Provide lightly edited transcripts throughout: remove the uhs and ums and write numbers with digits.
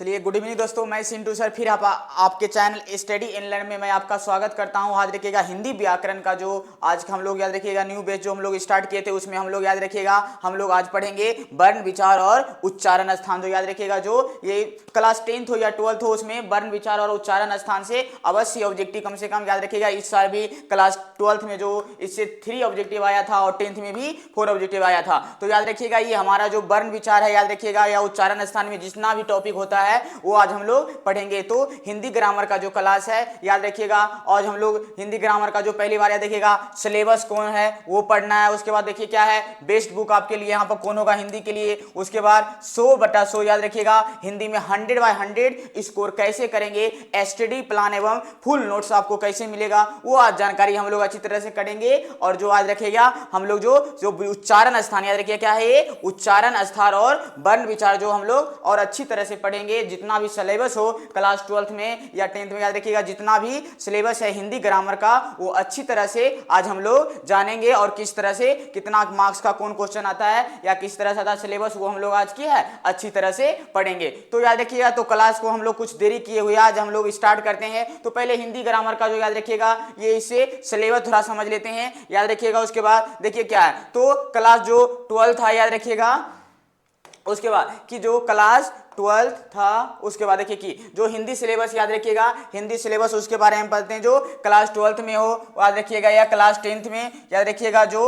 चलिए, good evening दोस्तों, मैं सिंटू सर फिर आपके चैनल स्टडी इन लर्न में मैं आपका स्वागत करता हूं। आज रखिएगा हिंदी व्याकरण का जो आज हम लोग याद रखिएगा न्यू बेच जो हम लोग स्टार्ट किए थे, उसमें हम लोग याद रखिएगा हम लोग आज पढ़ेंगे वर्ण विचार और उच्चारण स्थान। जो याद रखिएगा जो ये क्लास 10th हो या 12th हो, उसमें वर्ण विचार और उच्चारण स्थान से अवश्य ऑब्जेक्टिव कम से कम याद रखिएगा। इस साल भी क्लास 12th में जो इससे 3 ऑब्जेक्टिव आया था और 10th में भी 4 ऑब्जेक्टिव आया था। तो याद रखिएगा ये हमारा जो वर्ण विचार है याद रखिएगा या उच्चारण स्थान में जितना भी टॉपिक होता है वो आज हम लोग पढ़ेंगे। तो हिंदी ग्रामर का जो क्लास है याद रखिएगा, आज हम लोग हिंदी ग्रामर का जो पहली बार याद रखिएगा सिलेबस कौन है वो पढ़ना है। उसके बाद देखिए क्या है बेस्ट बुक आपके लिए यहाँ पर कौन होगा हिंदी के लिए। उसके बाद 100/100 याद रखिएगा हिंदी में 100/100 स्कोर कैसे करेंगे, स्टडी प्लान एवं फुल नोट्स आपको कैसे मिलेगा वो आज जानकारी हम लोग अच्छी तरह से करेंगे। और जो आज रखिएगा हम लोग जो उच्चारण स्थान याद रखिए क्या है ये उच्चारण स्थान और वर्ण विचार जो हम लोग और अच्छी तरह से पढ़ेंगे। जितना भी सिलेबस हो क्लास 12th में या 10th में याद रखिएगा जितना भी सिलेबस है हिंदी ग्रामर का वो अच्छी तरह से आज हम लोग जानेंगे। और किस तरह से कितना मार्क्स का कौन क्वेश्चन आता है या किस तरह से आता है सिलेबस वो हम लोग आज की है अच्छी तरह से पढ़ेंगे। तो याद रखिएगा तो क्लास को हम लोग कुछ देरी किए हुए आज हम लोग स्टार्ट करते हैं। तो पहले हिंदी ग्रामर का जो याद रखिएगा ये इससे सिलेबस थोड़ा समझ लेते हैं याद रखिएगा। उसके बाद देखिए क्या है तो क्लास जो 12th था याद रखिएगा, उसके बाद कि जो क्लास 12th था उसके बाद देखिए कि जो हिंदी सिलेबस याद रखिएगा हिंदी सिलेबस उसके बारे में पढ़ते हैं। जो क्लास 12th में हो याद रखिएगा या क्लास 10th में याद रखिएगा जो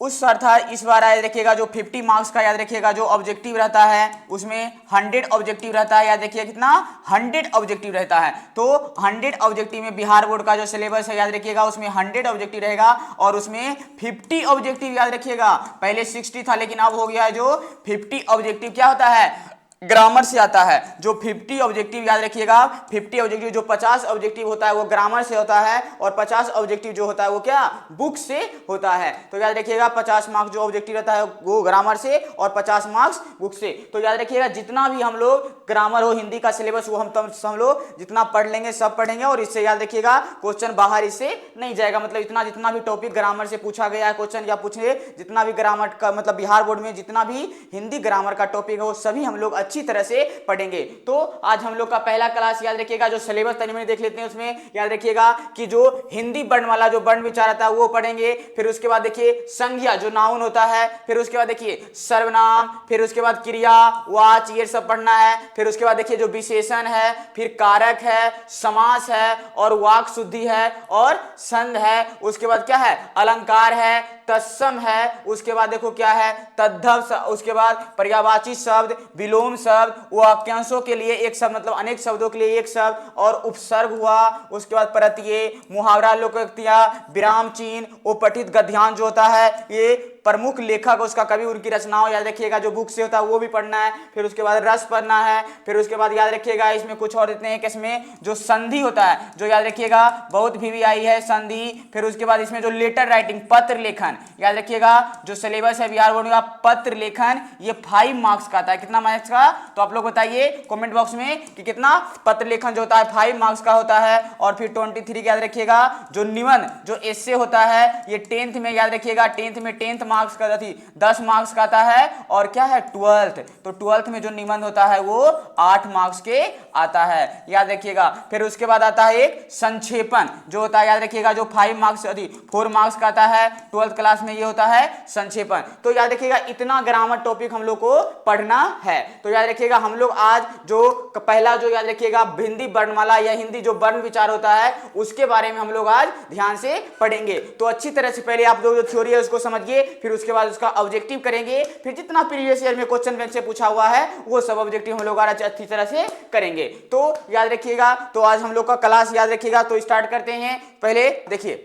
उस सर था इस बार याद रखिएगा जो 50 मार्क्स का याद रखिएगा जो ऑब्जेक्टिव रहता है उसमें 100 ऑब्जेक्टिव रहता है। याद रखिए कितना 100 ऑब्जेक्टिव रहता है। तो 100 ऑब्जेक्टिव में बिहार बोर्ड का जो सिलेबस है याद रखिएगा उसमें 100 ऑब्जेक्टिव रहेगा और उसमें 50 ऑब्जेक्टिव याद रखिएगा। पहले 60 था लेकिन अब हो गया है जो 50 ऑब्जेक्टिव क्या होता है ग्रामर से आता है। जो 50 ऑब्जेक्टिव याद रखिएगा 50 ऑब्जेक्टिव जो 50 ऑब्जेक्टिव होता है वो ग्रामर से होता है और 50 ऑब्जेक्टिव जो होता है वो क्या बुक से होता है। तो याद रखिएगा 50 मार्क्स जो ऑब्जेक्टिव रहता है वो ग्रामर से और 50 मार्क्स बुक से। तो याद रखिएगा जितना भी हम लोग ग्रामर हो हिंदी का सिलेबस वो हम लोग जितना पढ़ लेंगे सब पढ़ेंगे और इससे याद रखिएगा क्वेश्चन बाहर इससे नहीं जाएगा। मतलब इतना जितना भी टॉपिक ग्रामर से पूछा गया है क्वेश्चन या पूछे जितना भी ग्रामर का मतलब बिहार बोर्ड में जितना भी हिंदी ग्रामर का टॉपिक है वो सभी हम लोग अच्छी तरह से पढ़ेंगे। तो आज हम लोग का पहला क्लास याद रखिएगा जो सिलेबस तनिक देख लेते हैं। उसमें याद रखिएगा कि जो हिंदी वर्ण वाला जो वर्ण विचार आता है वो पढ़ेंगे। फिर उसके बाद देखिए संज्ञा जो नाउन होता है, फिर उसके बाद देखिए सर्वनाम, फिर उसके बाद क्रिया वाच ये सब पढ़ना है। फिर उसके बाद देखिए जो विशेषण है, फिर कारक है, समास है और वाक शुद्धि है और संध है। उसके बाद क्या है अलंकार है, तत्सम है। उसके बाद देखो क्या है तद्धव, उसके बाद पर्यायवाची शब्द, विलोम शब्द, वाक्यांशों के लिए एक शब्द मतलब अनेक शब्दों के लिए एक शब्द और उपसर्ग हुआ। उसके बाद प्रत्यय, मुहावरा, लोकोक्तियां, विराम चिन्ह, उपपठित गद्यांश जो होता है ये प्रमुख लेखक उसका कवि उनकी रचनाओं याद रखिएगा जो बुक से होता है वो भी पढ़ना है। फिर उसके बाद रस पढ़ना है। फिर उसके बाद याद रखिएगा इसमें कुछ और देते हैं कि इसमें जो संधि होता है जो याद रखिएगा बहुत भी आई है संधि। फिर उसके बाद इसमें जो लेटर राइटिंग पत्र लेखन याद रखिएगा जो सिलेबस है बिहार बोर्ड का पत्र लेखन ये 5 मार्क्स का आता है। कितना मार्क्स का तो आप लोग बताइए कमेंट बॉक्स में कि कितना पत्र लेखन जो होता है 5 मार्क्स का होता है। और फिर 23 याद रखिएगा जो निबंध जो एस्से होता है ये 10th में याद रखिएगा 10th में 10th मार्क्स का 10 मार्क्स का आता है। और क्या है 12th तो 12th में जो निबंध होता है वो 8 मार्क्स के आता है याद रखिएगा। फिर उसके बाद आता है एक संक्षेपण जो होता है याद रखिएगा जो 5 मार्क्स 4 मार्क्स का आता है 12th क्लास में ये होता है संक्षेपण। तो याद रखिएगा इतना ग्रामर टॉपिक हम लोग को पढ़ना है। तो याद रखिएगा हम लोग आज जो पहला जो याद रखिएगा हिंदी वर्णमाला या हिंदी जो वर्ण विचार होता है उसके बारे में हम लोग आज ध्यान से पढ़ेंगे। तो अच्छी तरह से पहले आप लोग जो थ्योरी है उसको समझिए, फिर उसके बाद उसका ऑब्जेक्टिव करेंगे, फिर जितना प्रीवियस ईयर में क्वेश्चन बैंक से पूछा हुआ है वो सब ऑब्जेक्टिव हम लोग आज अच्छी तरह से करेंगे। तो याद रखिएगा तो आज हम लोग का क्लास याद रखिएगा तो स्टार्ट करते हैं। पहले देखिए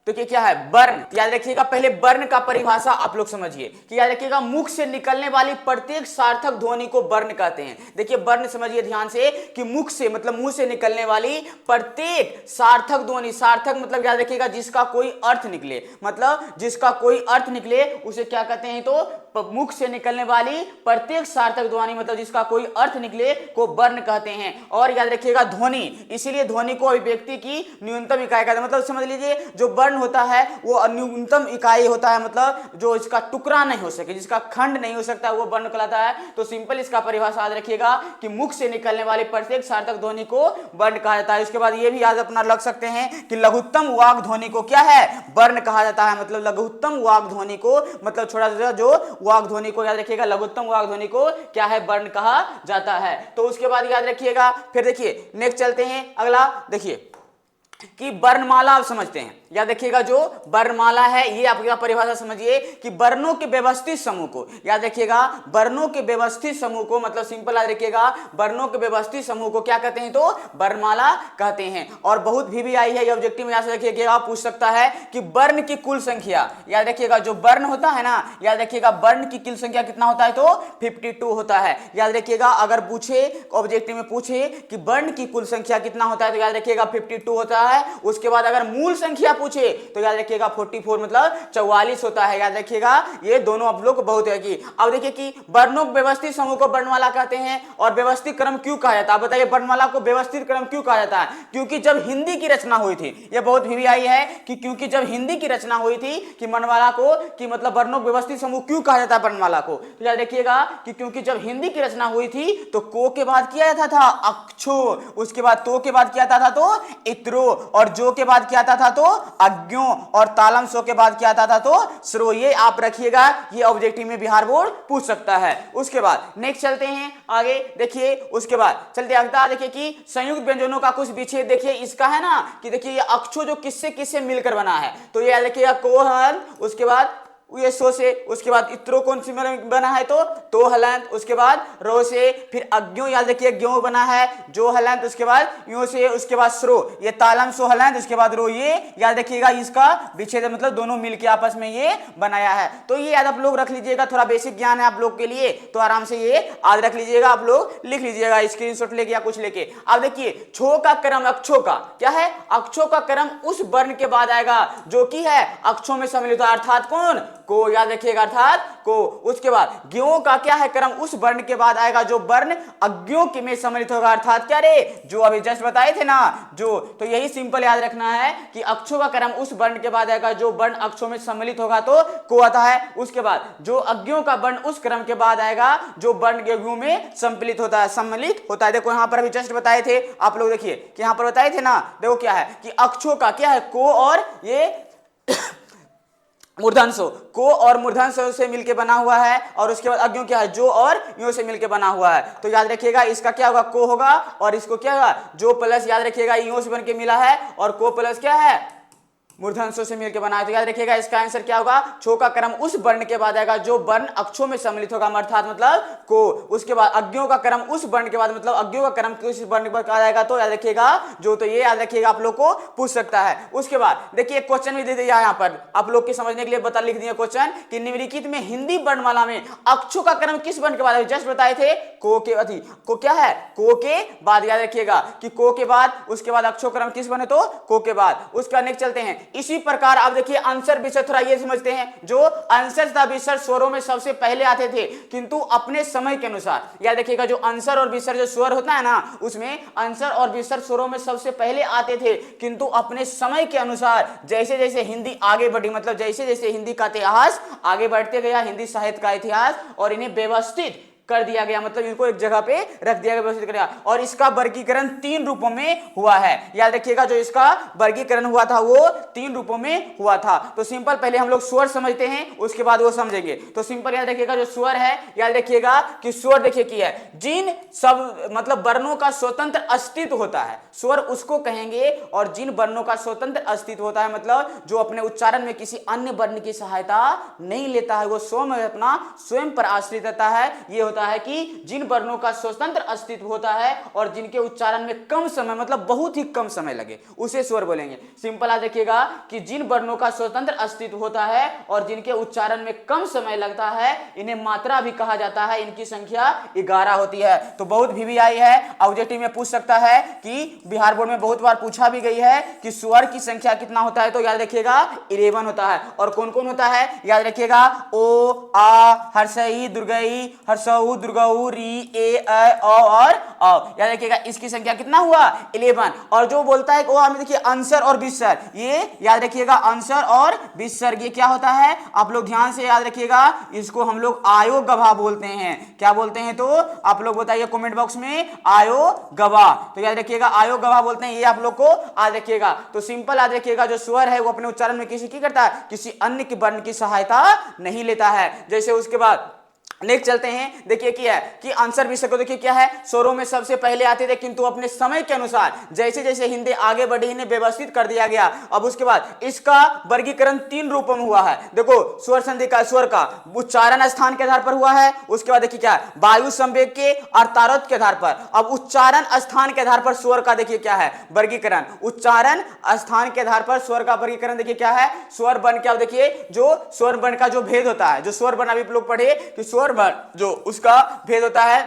तो क्या है वर्ण याद रखिएगा। पहले वर्ण का परिभाषा आप लोग समझिए कि याद रखिएगा मुख से निकलने वाली प्रत्येक सार्थक ध्वनि को वर्ण कहते हैं। देखिए वर्ण समझिए ध्यान से कि मुख से मतलब मुंह से निकलने वाली प्रत्येक सार्थक ध्वनि, सार्थक मतलब याद रखिएगा जिसका कोई अर्थ निकले, मतलब जिसका कोई अर्थ निकले उसे क्या कहते हैं तो मुख से निकलने वाली प्रत्येक सार्थक ध्वनि मतलब जिसका कोई अर्थ निकले को वर्ण कहते हैं। और याद रखिएगा ध्वनि, इसीलिए ध्वनि को अभिव्यक्ति की न्यूनतम इकाई कहते हैं। मतलब समझ लीजिए जो वर्ण होता है वो न्यूनतम इकाई होता है, मतलब जो इसका टुकड़ा नहीं हो सके, जिसका खंड नहीं हो सकता वो वर्ण कहलाता है। तो सिंपल इसका परिभाषा याद रखिएगा कि मुख से निकलने वाली प्रत्येक सार्थक ध्वनि को वर्ण कहा जाता है। उसके बाद ये भी याद अपना रख सकते हैं कि लघुत्तम वाक् ध्वनि को क्या है, वर्ण कहा जाता है। मतलब लघुत्तम वाक् ध्वनि को मतलब छोटा सा जो वाक् ध्वनि को याद रखिएगा, लघुत्तम वाक् ध्वनि को क्या है, वर्ण कहा जाता है। तो उसके बाद याद रखिएगा, फिर देखिए नेक्स्ट चलते हैं अगला, देखिए कि वर्णमाला आप समझते हैं। याद रखिएगा जो वर्णमाला है ये आपकी परिभाषा समझिए कि वर्णों के व्यवस्थित समूह को, याद रखिएगा वर्णों के व्यवस्थित समूह को, मतलब सिंपल याद रखिएगा वर्णों के व्यवस्थित समूह को क्या कहते हैं, तो वर्णमाला कहते हैं। और बहुत भी आई है ये ऑब्जेक्टिव में, याद रखिएगा पूछ सकता है कि वर्ण की कुल संख्या, याद रखिएगा जो वर्ण होता है ना, याद रखिएगा वर्ण की कुल संख्या कितना होता है, तो 52 होता है। याद रखिएगा अगर पूछे ऑब्जेक्टिव में पूछे कि वर्ण की कुल संख्या कितना होता है तो याद रखिएगा 52 होता है। उसके बाद अगर मूल संख्या पूछे तो याद रखिएगा 44 मतलब 44 होता है। याद रखिएगा ये दोनों आप लोग को बहुत है कि अब देखिए कि वर्णों के व्यवस्थित समूह को वर्णमाला कहते हैं। और व्यवस्थित क्रम क्यों कहा जाता है, बताइए वर्णमाला को व्यवस्थित क्रम क्यों कहा जाता है, क्योंकि जब हिंदी की रचना हुई थी, ये बहुत भी आई है कि क्योंकि जब हिंदी की रचना हुई थी कि वर्णमाला को कि मतलब वर्णों के व्यवस्थित समूह क्यों कहा जाता है वर्णमाला को, तो याद रखिएगा कि क्योंकि जब हिंदी की रचना हुई थी तो को के बाद किया जाता था अक्षो, उसके बाद तो के बाद किया जाता था तो इत्रो, और जो के बाद क्या आता था तो अज्ञो, और तालम सो के बाद क्या आता था तो श्रो। ये आप रखिएगा, ये ऑब्जेक्टिव में बिहार बोर्ड पूछ सकता है। उसके बाद नेक्स्ट चलते हैं आगे, देखिए उसके बाद चलते अगला, देखिए कि संयुक्त व्यंजनों का कुछ विच्छेद, देखिए इसका है ना कि देखिए ये अक्षो जो किससे किससे मिलकर बना है, तो ये देखिएगा कोहल, उसके बाद ये सो से, उसके बाद इत्रो कौन सी बना है तो हलंत, उसके बाद रो से, फिर अज्ञो याद रखिए ज्ञो बना है जो हलंत, उसके बाद यो से, उसके बाद श्रो, ये तालम सो हलंत, उसके बाद रो, ये याद रखिएगा इसका विच्छेद मतलब दोनों मिलके आपस में ये बनाया है। तो ये याद आप लोग रख लीजिएगा, थोड़ा बेसिक ज्ञान है आप लोग के लिए, तो आराम से ये याद रख लीजिएगा, आप लोग लिख लीजिएगा स्क्रीनशॉट लेके या कुछ लेके। अब देखिए छो का क्रम अक्षों का क्या है, अक्षों का क्रम उस वर्ण के बाद आएगा जो कि है अक्षों में सम्मिलित, अर्थात कौन, को, याद रखिएगा अर्थात को। उसके बाद ज्ञों का क्या है क्रम, उस वर्ण के बाद आएगा जो वर्ण अज्ञों के में सम्मिलित होगा, अर्थात क्या रे, जो अभी जस्ट बताए थे ना जो। तो यही सिंपल याद रखना है कि अक्षों का क्रम उस वर्ण के बाद आएगा जो वर्ण अक्षों में सम्मिलित होगा तो को आता है। उसके बाद जो अज्ञों का वर्ण उस क्रम के बाद आएगा जो वर्ण ज्ञों में सम्मिलित होता है, सम्मिलित होता है। देखो यहां पर अभी जस्ट बताए थे आप लोग, देखिए कि यहां पर बताए थे ना, देखो क्या है कि अक्षों का क्या है को और ये मूर्धन्यो, को और मूर्धन्य से मिलके बना हुआ है, और उसके बाद अज्ञों क्या है जो और यो से मिलके बना हुआ है। तो याद रखिएगा इसका क्या होगा को होगा, और इसको क्या होगा जो प्लस याद रखिएगा यो से बन के मिला है, और को प्लस क्या है मूर्धन्य से मिलकर बना है। तो याद रखिएगा इसका आंसर क्या होगा, छो का क्रम उस वर्ण के बाद आएगा जो वर्ण अक्षों में सम्मिलित होगा, अर्थात मतलब को। उसके बाद अज्ञों का क्रम उस वर्ण के बाद मतलब अज्ञों का क्रम किस वर्ण के बाद आएगा तो याद रखिएगा जो। तो ये याद रखिएगा आप लोग को पूछ सकता है। उसके बाद देखिए क्वेश्चन भी दे दिया यहाँ पर आप लोग के समझने के लिए, बता लिख दिया क्वेश्चन कि निम्नलिखित में हिंदी वर्णमाला में अक्षों का क्रम किस वर्ण के बाद, जस्ट बताए थे को के अधि, को क्या है को के बाद, याद रखिएगा कि को के बाद उसके बाद अक्षों क्रम किस बने तो को के बाद। उसका नेक्स्ट चलते हैं इसी प्रकार। अब देखिए अंसर विसर्ग थोड़ा ये समझते हैं, जो अंसर तथा विसर्ग स्वरों में सबसे पहले आते थे किंतु अपने समय के अनुसार। याद रखिएगा जो अंसर और विसर्ग जो स्वर होता है ना, उसमें अंसर और विसर्ग स्वरों में सबसे पहले आते थे किंतु अपने समय के अनुसार जैसे जैसे हिंदी आगे बढ़ी, मतलब जैसे जैसे हिंदी का इतिहास आगे बढ़ते गया, हिंदी साहित्य का इतिहास, और इन्हें व्यवस्थित कर दिया गया, मतलब इनको एक जगह पे रख दिया गया, व्यवस्थित कर दिया। और इसका वर्गीकरण 3 रूपों में हुआ है। याद रखिएगा जो इसका वर्गीकरण हुआ था वो 3 रूपों में हुआ था। तो सिंपल पहले हम लोग स्वर समझते हैं, उसके बाद वो समझेंगे। तो सिंपल याद रखिएगा जो स्वर है, याद रखिएगा कि स्वर देखिए की है जिन सब मतलब वर्णों का स्वतंत्र अस्तित्व होता है, स्वर उसको कहेंगे। और जिन वर्णों का स्वतंत्र अस्तित्व होता है मतलब जो अपने उच्चारण में किसी अन्य वर्ण की सहायता नहीं लेता है, वो स्वयं अपना स्वयं पर आश्रित रहता है, ये होता होता है कि जिन वर्णों का स्वतंत्र अस्तित्व होता है और जिनके उच्चारण में कम समय मतलब बहुत ही कम समय लगे उसे स्वर बोलेंगे। सिंपल याद रखिएगा कि जिन वर्णों का स्वतंत्र अस्तित्व होता है और जिनके उच्चारण में कम समय लगता है इन्हें मात्रा भी कहा जाता है। इनकी संख्या 11 होती है। तो बहुत वीवीआई है, ऑब्जेक्टिव में पूछ सकता है कि बिहार बोर्ड में बहुत बार पूछा भी गई है कि स्वर की संख्या कितना होता है, तो याद रखिएगा 11 होता है। और कौन कौन होता है याद रखिएगा, ओ, आ, हर्षई, दुर्गई, हर्षऊ, दुर्गऊ, री, ए, और याद रखिएगा इसकी संख्या कितना हुआ 11। और जो बोलता है वो हमें देखिए अंसर और विसर्ग, ये याद रखिएगा अंसर और विसर्ग ये क्या होता है आप लोग ध्यान से याद रखिएगा। इसको हम लोग आयो गवाह बोलते हैं। क्या बोलते हैं तो आप लोग बताइए कमेंट बॉक्स में, आयो गवाह। तो याद रखिएगा आयो गवाह बोलते हैं, ये आप लोग को याद रखिएगा। तो सिंपल याद रखिएगा जो स्वर है वो अपने उच्चारण में किसी की करता है, किसी अन्य के वर्ण की सहायता नहीं लेता है। जैसे उसके बाद नेक्स्ट चलते हैं, देखिए क्या है कि आंसर विसर्ग को देखिए क्या है, स्वरों में सबसे पहले आते थे किंतु अपने समय के अनुसार जैसे जैसे हिंदी आगे बढ़ी इन्हें व्यवस्थित कर दिया गया। अब उसके बाद इसका वर्गीकरण 3 रूपों में हुआ है। देखो स्वर संधि का, स्वर का उच्चारण स्थान के आधार पर हुआ है। उसके बाद देखिए क्या है, वायु संवेग के और तारत के आधार पर। अब उच्चारण स्थान के आधार पर स्वर का देखिए क्या है वर्गीकरण, उच्चारण स्थान के आधार पर स्वर का वर्गीकरण देखिए क्या है, स्वर वर्ण क्या देखिए, जो स्वर वर्ण का जो भेद होता है, जो स्वर वर्ण अभी लोग पढ़े कि स्वर जो उसका भेद होता है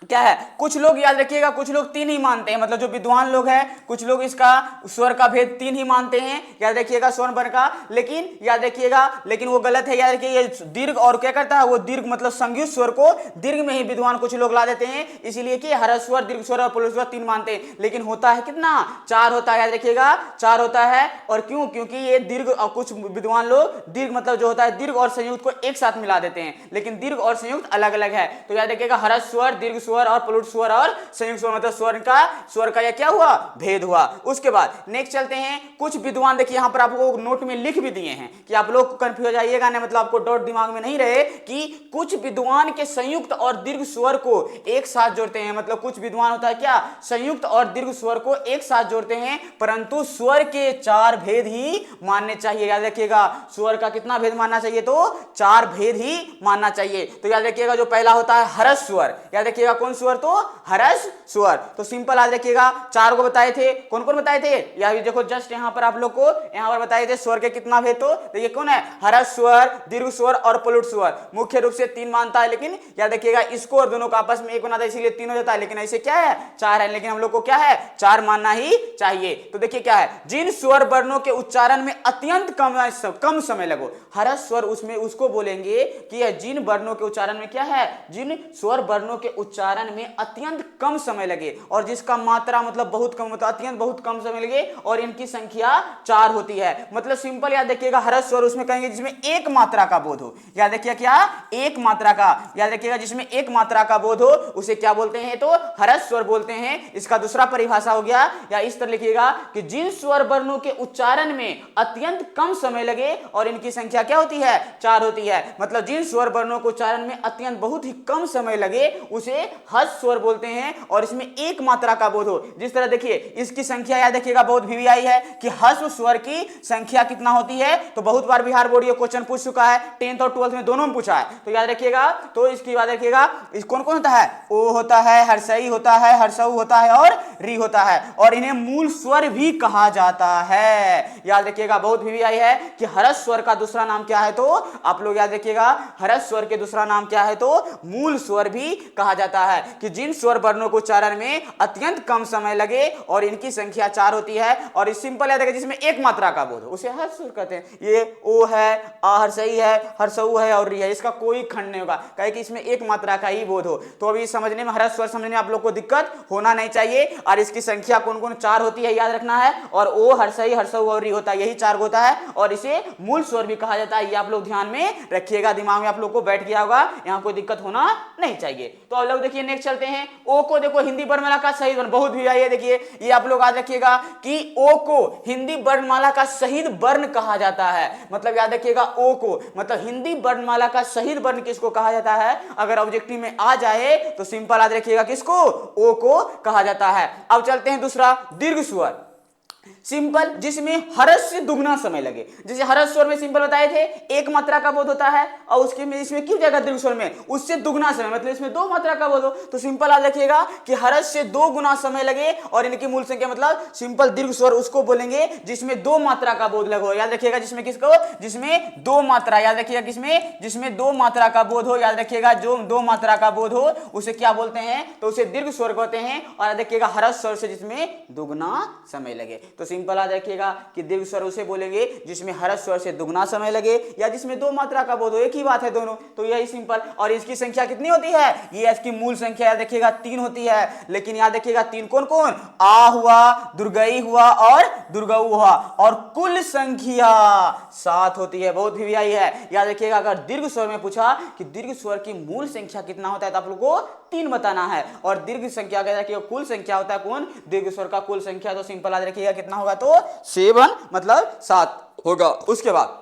क्या है। कुछ लोग याद रखिएगा, कुछ लोग 3 ही मानते हैं, मतलब जो विद्वान लोग हैं कुछ लोग इसका स्वर का भेद 3 ही मानते हैं, याद रखिएगा स्वर वर्ण का। लेकिन याद रखिएगा, लेकिन वो गलत है। याद रखिए ये दीर्घ और क्या करता है, वो दीर्घ मतलब संयुक्त स्वर को दीर्घ में ही विद्वान कुछ लोग ला देते हैं, इसीलिए कि ह्रस्व स्वर, दीर्घ स्वर और पुल्लिंग स्वर 3 मानते हैं। लेकिन होता है कितना, 4 होता है। याद रखिएगा 4 होता है। और क्यों, क्योंकि ये दीर्घ और कुछ विद्वान लोग दीर्घ मतलब जो होता है दीर्घ और संयुक्त को एक साथ मिला देते हैं, लेकिन दीर्घ और संयुक्त अलग अलग है। तो याद रखिएगा ह्रस्व स्वर, दीर्घ स्वर और प्लुत स्वर और संयुक्त स्वर मतलब स्वर का यह क्या हुआ, भेद हुआ। उसके बाद नेक्स्ट चलते हैं, कुछ विद्वान देखिए यहां पर आपको नोट में लिख भी दिए हैं कि आप लोग कंफ्यूज हो जाइएगा नहीं, मतलब आपको डॉट दिमाग में नहीं रहे कि कुछ विद्वान के संयुक्त और दीर्घ स्वर को एक साथ जोड़ते हैं। मतलब कुछ विद्वान होता है क्या, संयुक्त और दीर्घ स्वर को एक साथ जोड़ते हैं, परंतु स्वर के 4 भेद ही मानने चाहिए। याद रखिएगा स्वर का कितना भेद मानना चाहिए, तो 4 भेद ही मानना चाहिए। तो याद रखिएगा जो पहला होता है ह्रस्व स्वर, याद रखिएगा कौन स्वर, तो ह्रस्व स्वर। तो सिंपल याद रखिएगा 4 को बताए थे, कौन कौन बताए थे, या देखो जस्ट यहां पर आप लोग को यहां पर बताए थे स्वर के कितना भेद। तो देखिए कौन है, ह्रस्व स्वर, दीर्घ स्वर और प्लुत स्वर। मुख्य रूप से 3 मानता है, लेकिन याद रखिएगा इसको और दोनों का आपस में एक बनाता है, इसीलिए 3 हो जाता है। लेकिन ऐसे क्या है 4 है, लेकिन हम लोग को क्या है 4 मानना ही चाहिए। तो देखिए क्या है, जिन स्वर वर्णों के उच्चारण में अत्यंत कम समय लगो, ह्रस्व स्वर उसमें उसको बोलेंगे कि जिन वर्णों के उच्चारण में क्या है, जिन स्वर वर्णों के उच्चारण में अत्यंत कम समय लगे और जिसका मात्रा मतलब बहुत कम, मतलब अत्यंत बहुत कम समय लगे और इनकी संख्या 4 होती है। मतलब सिंपल याद रखिएगा ह्रस्व स्वर उसमें कहेंगे जिसमें एक मात्रा का बोध हो। याद रखिएगा क्या, एक मात्रा का, याद रखिएगा जिसमें एक मात्रा का बोध हो उसे क्या बोलते हैं, तो ह्रस्व स्वर बोलते हैं। इसका दूसरा परिभाषा हो गया, या इस तरह लिखिएगा कि जिन स्वर वर्णों के उच्चारण में अत्यंत कम समय लगे और इनकी संख्या क्या होती है, 4 होती है। मतलब जिन स्वर वर्णों के उच्चारण में अत्यंत बहुत ही कम समय लगे उसे ह्रस्व स्वर बोलते हैं और इसमें एक मात्रा का बोध हो। जिस तरह देखिए इसकी संख्या याद रखिएगा बहुत वीवीआई है कि ह्रस्व स्वर की संख्या कितना होती है। तो बहुत बार बिहार बोर्ड ये क्वेश्चन पूछ चुका है, 10th और 12th में दोनों में पूछा है। तो याद रखिएगा, तो इसकी याद रखिएगा इस कौन कौन होता है, ओ होता है, हर्षई होता है, हर्षऊ होता है और री होता है। और इन्हें मूल स्वर भी कहा जाता है। याद रखिएगा बहुत वीवीआई है कि ह्रस्व स्वर का दूसरा नाम क्या है, तो आप लोग याद रखिएगा ह्रस्व स्वर के दूसरा नाम क्या है, तो मूल स्वर भी कहा जाता है। कि जिन स्वर वर्णों को उच्चारण में अत्यंत कम समय लगे और इनकी संख्या 4 होती है और इस सिंपल याद रखिए जिसमें एक मात्रा का बोध हो उसे ह्रस्व स्वर कहते हैं। ये ओ है, आ हर्षई है, हर्षऊ है और री है, इसका कोई खंड नहीं होगा, कहे कि इसमें एक मात्रा का ही बोध हो। तो अभी समझने में, ह्रस्व स्वर समझने में आप लोग को दिक्कत होना नहीं चाहिए। और इसकी संख्या कौन कौन 4 होती है याद रखना है, और ओ हर्षई, हर्षऊ और री होता है, यही 4 होता है और इसे मूल स्वर भी कहा जाता है। ये आप लोग ध्यान में रखिएगा, दिमाग में आप लोग को बैठ गया होगा, यहाँ कोई दिक्कत होना नहीं चाहिए। तो आप लोग देखिए नेक्स्ट चलते हैं, ओ को देखो हिंदी वर्णमाला का शहीद वर्ण, बहुत भी आई है। देखिए ये आप लोग याद रखिएगा कि ओ को हिंदी वर्णमाला का शहीद वर्ण कहा जाता है। मतलब याद रखिएगा ओ को मतलब हिंदी वर्णमाला का शहीद वर्ण किसको कहा जाता है, अगर ऑब्जेक्टिव में आ जाए तो सिंपल याद रखिएगा किसको, ओ को कहा जाता है। अब चलते हैं दूसरा, दीर्घ स्वर। सिंपल जिसमें हर्ष से दुगना समय लगे। जैसे हर्ष स्वर में सिंपल बताए थे एक मात्रा का बोध होता है और उसके में इसमें क्यों जाएगा दीर्घ स्वर में, उससे दुगना समय, मतलब इसमें दो मात्रा का बोध हो। तो सिंपल याद रखिएगा कि हर्ष से दो गुना समय लगे और इनकी मूल संख्या, मतलब सिंपल दीर्घ स्वर उसको बोलेंगे जिसमें दो मात्रा का बोध लगो। याद रखिएगा जिसमें किसको, जिसमें दो मात्रा, याद रखिएगा किसमें, जिसमें दो मात्रा का बोध हो। याद रखिएगा जो दो मात्रा का बोध हो उसे क्या बोलते हैं, तो उसे दीर्घ स्वर कहते हैं। और याद रखिएगा हर्ष स्वर से जिसमें दुगना समय लगे। तो सिंपल याद रखिएगा कि दीर्घ स्वर उसे बोलेंगे जिसमें हर्ष स्वर से दुगना समय लगे या जिसमें दो मात्रा का बोध हो, एक ही बात है दोनों। तो यही सिंपल। और इसकी संख्या कितनी होती है, ये इसकी मूल संख्या याद रखिएगा 3 होती है। लेकिन याद रखिएगा 3 कौन कौन, आ हुआ, दुर्गई हुआ और दुर्गऊ हुआ, और कुल संख्या 7 होती है। बहुत भी आई है। याद रखिएगा अगर दीर्घ स्वर में पूछा कि दीर्घ स्वर की मूल संख्या कितना होता है तो आप लोगों को 3 बताना है। और दीर्घ संख्या कहता है कि कुल संख्या होता है कौन, दीर्घ स्वर का कुल संख्या। तो सिंपल याद रखिएगा कितना होगा, तो 7 मतलब 7 होगा। उसके बाद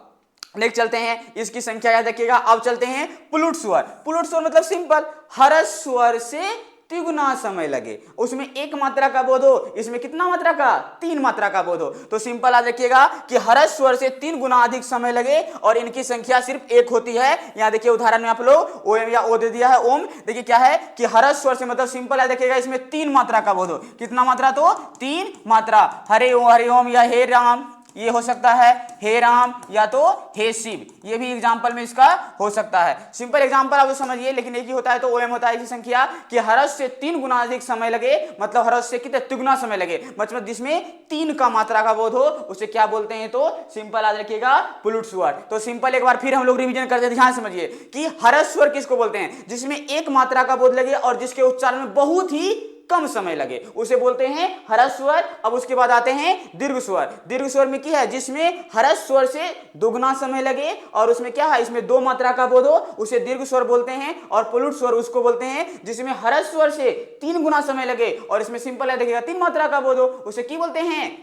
नेक्स्ट चलते हैं, इसकी संख्या याद रखिएगा। अब चलते हैं पुलुट स्वर। पुलुट स्वर मतलब सिंपल हर्ष स्वर से तिगुना समय लगे, उसमें एक मात्रा का बोध हो, इसमें कितना मात्रा का, 3 मात्रा का बोध हो। तो सिंपल याद रखिएगा कि हर्ष स्वर से 3 गुना अधिक समय लगे और इनकी संख्या सिर्फ 1 होती है। यहां देखिए उदाहरण में आप लोग ओम या ओ दे दिया है। ओम देखिए क्या है कि हर्ष स्वर से मतलब सिंपल याद रखिएगा इसमें 3 मात्रा का बोध हो। कितना मात्रा, तो 3 मात्रा। हरे ओम या हे राम ये हो सकता है, हे राम या तो हे शिव, ये भी एग्जांपल में इसका हो सकता है। सिंपल एग्जांपल आप समझिए, लेकिन एक ही होता है तो ओएम होता है इसकी संख्या कि हर्ष से 3 गुना अधिक समय लगे, मतलब हर्ष से कितने तिगुना समय लगे, मतलब जिसमें 3 का मात्रा का बोध हो उसे क्या बोलते हैं, तो सिंपल याद रखिएगा पुलुट स्वर। तो सिंपल एक बार फिर हम लोग रिवीजन करते हैं, ध्यान समझिए कि हर्ष स्वर किसको बोलते हैं, जिसमें एक मात्रा का बोध लगे और जिसके उच्चारण में बहुत ही कम समय लगे उसे बोलते हैं हर्ष स्वर। अब उसके बाद आते हैं दीर्घ स्वर। दीर्घ स्वर में क्या है, जिसमें हर्ष स्वर से दुगना समय लगे और उसमें क्या है, इसमें 2 मात्रा का बोध हो उसे दीर्घ स्वर बोलते हैं। और पुलुट स्वर उसको बोलते हैं जिसमें हर्ष स्वर से 3 गुना समय लगे और इसमें सिंपल है देखिएगा 3 मात्रा का बोध हो उसे क्या बोलते हैं,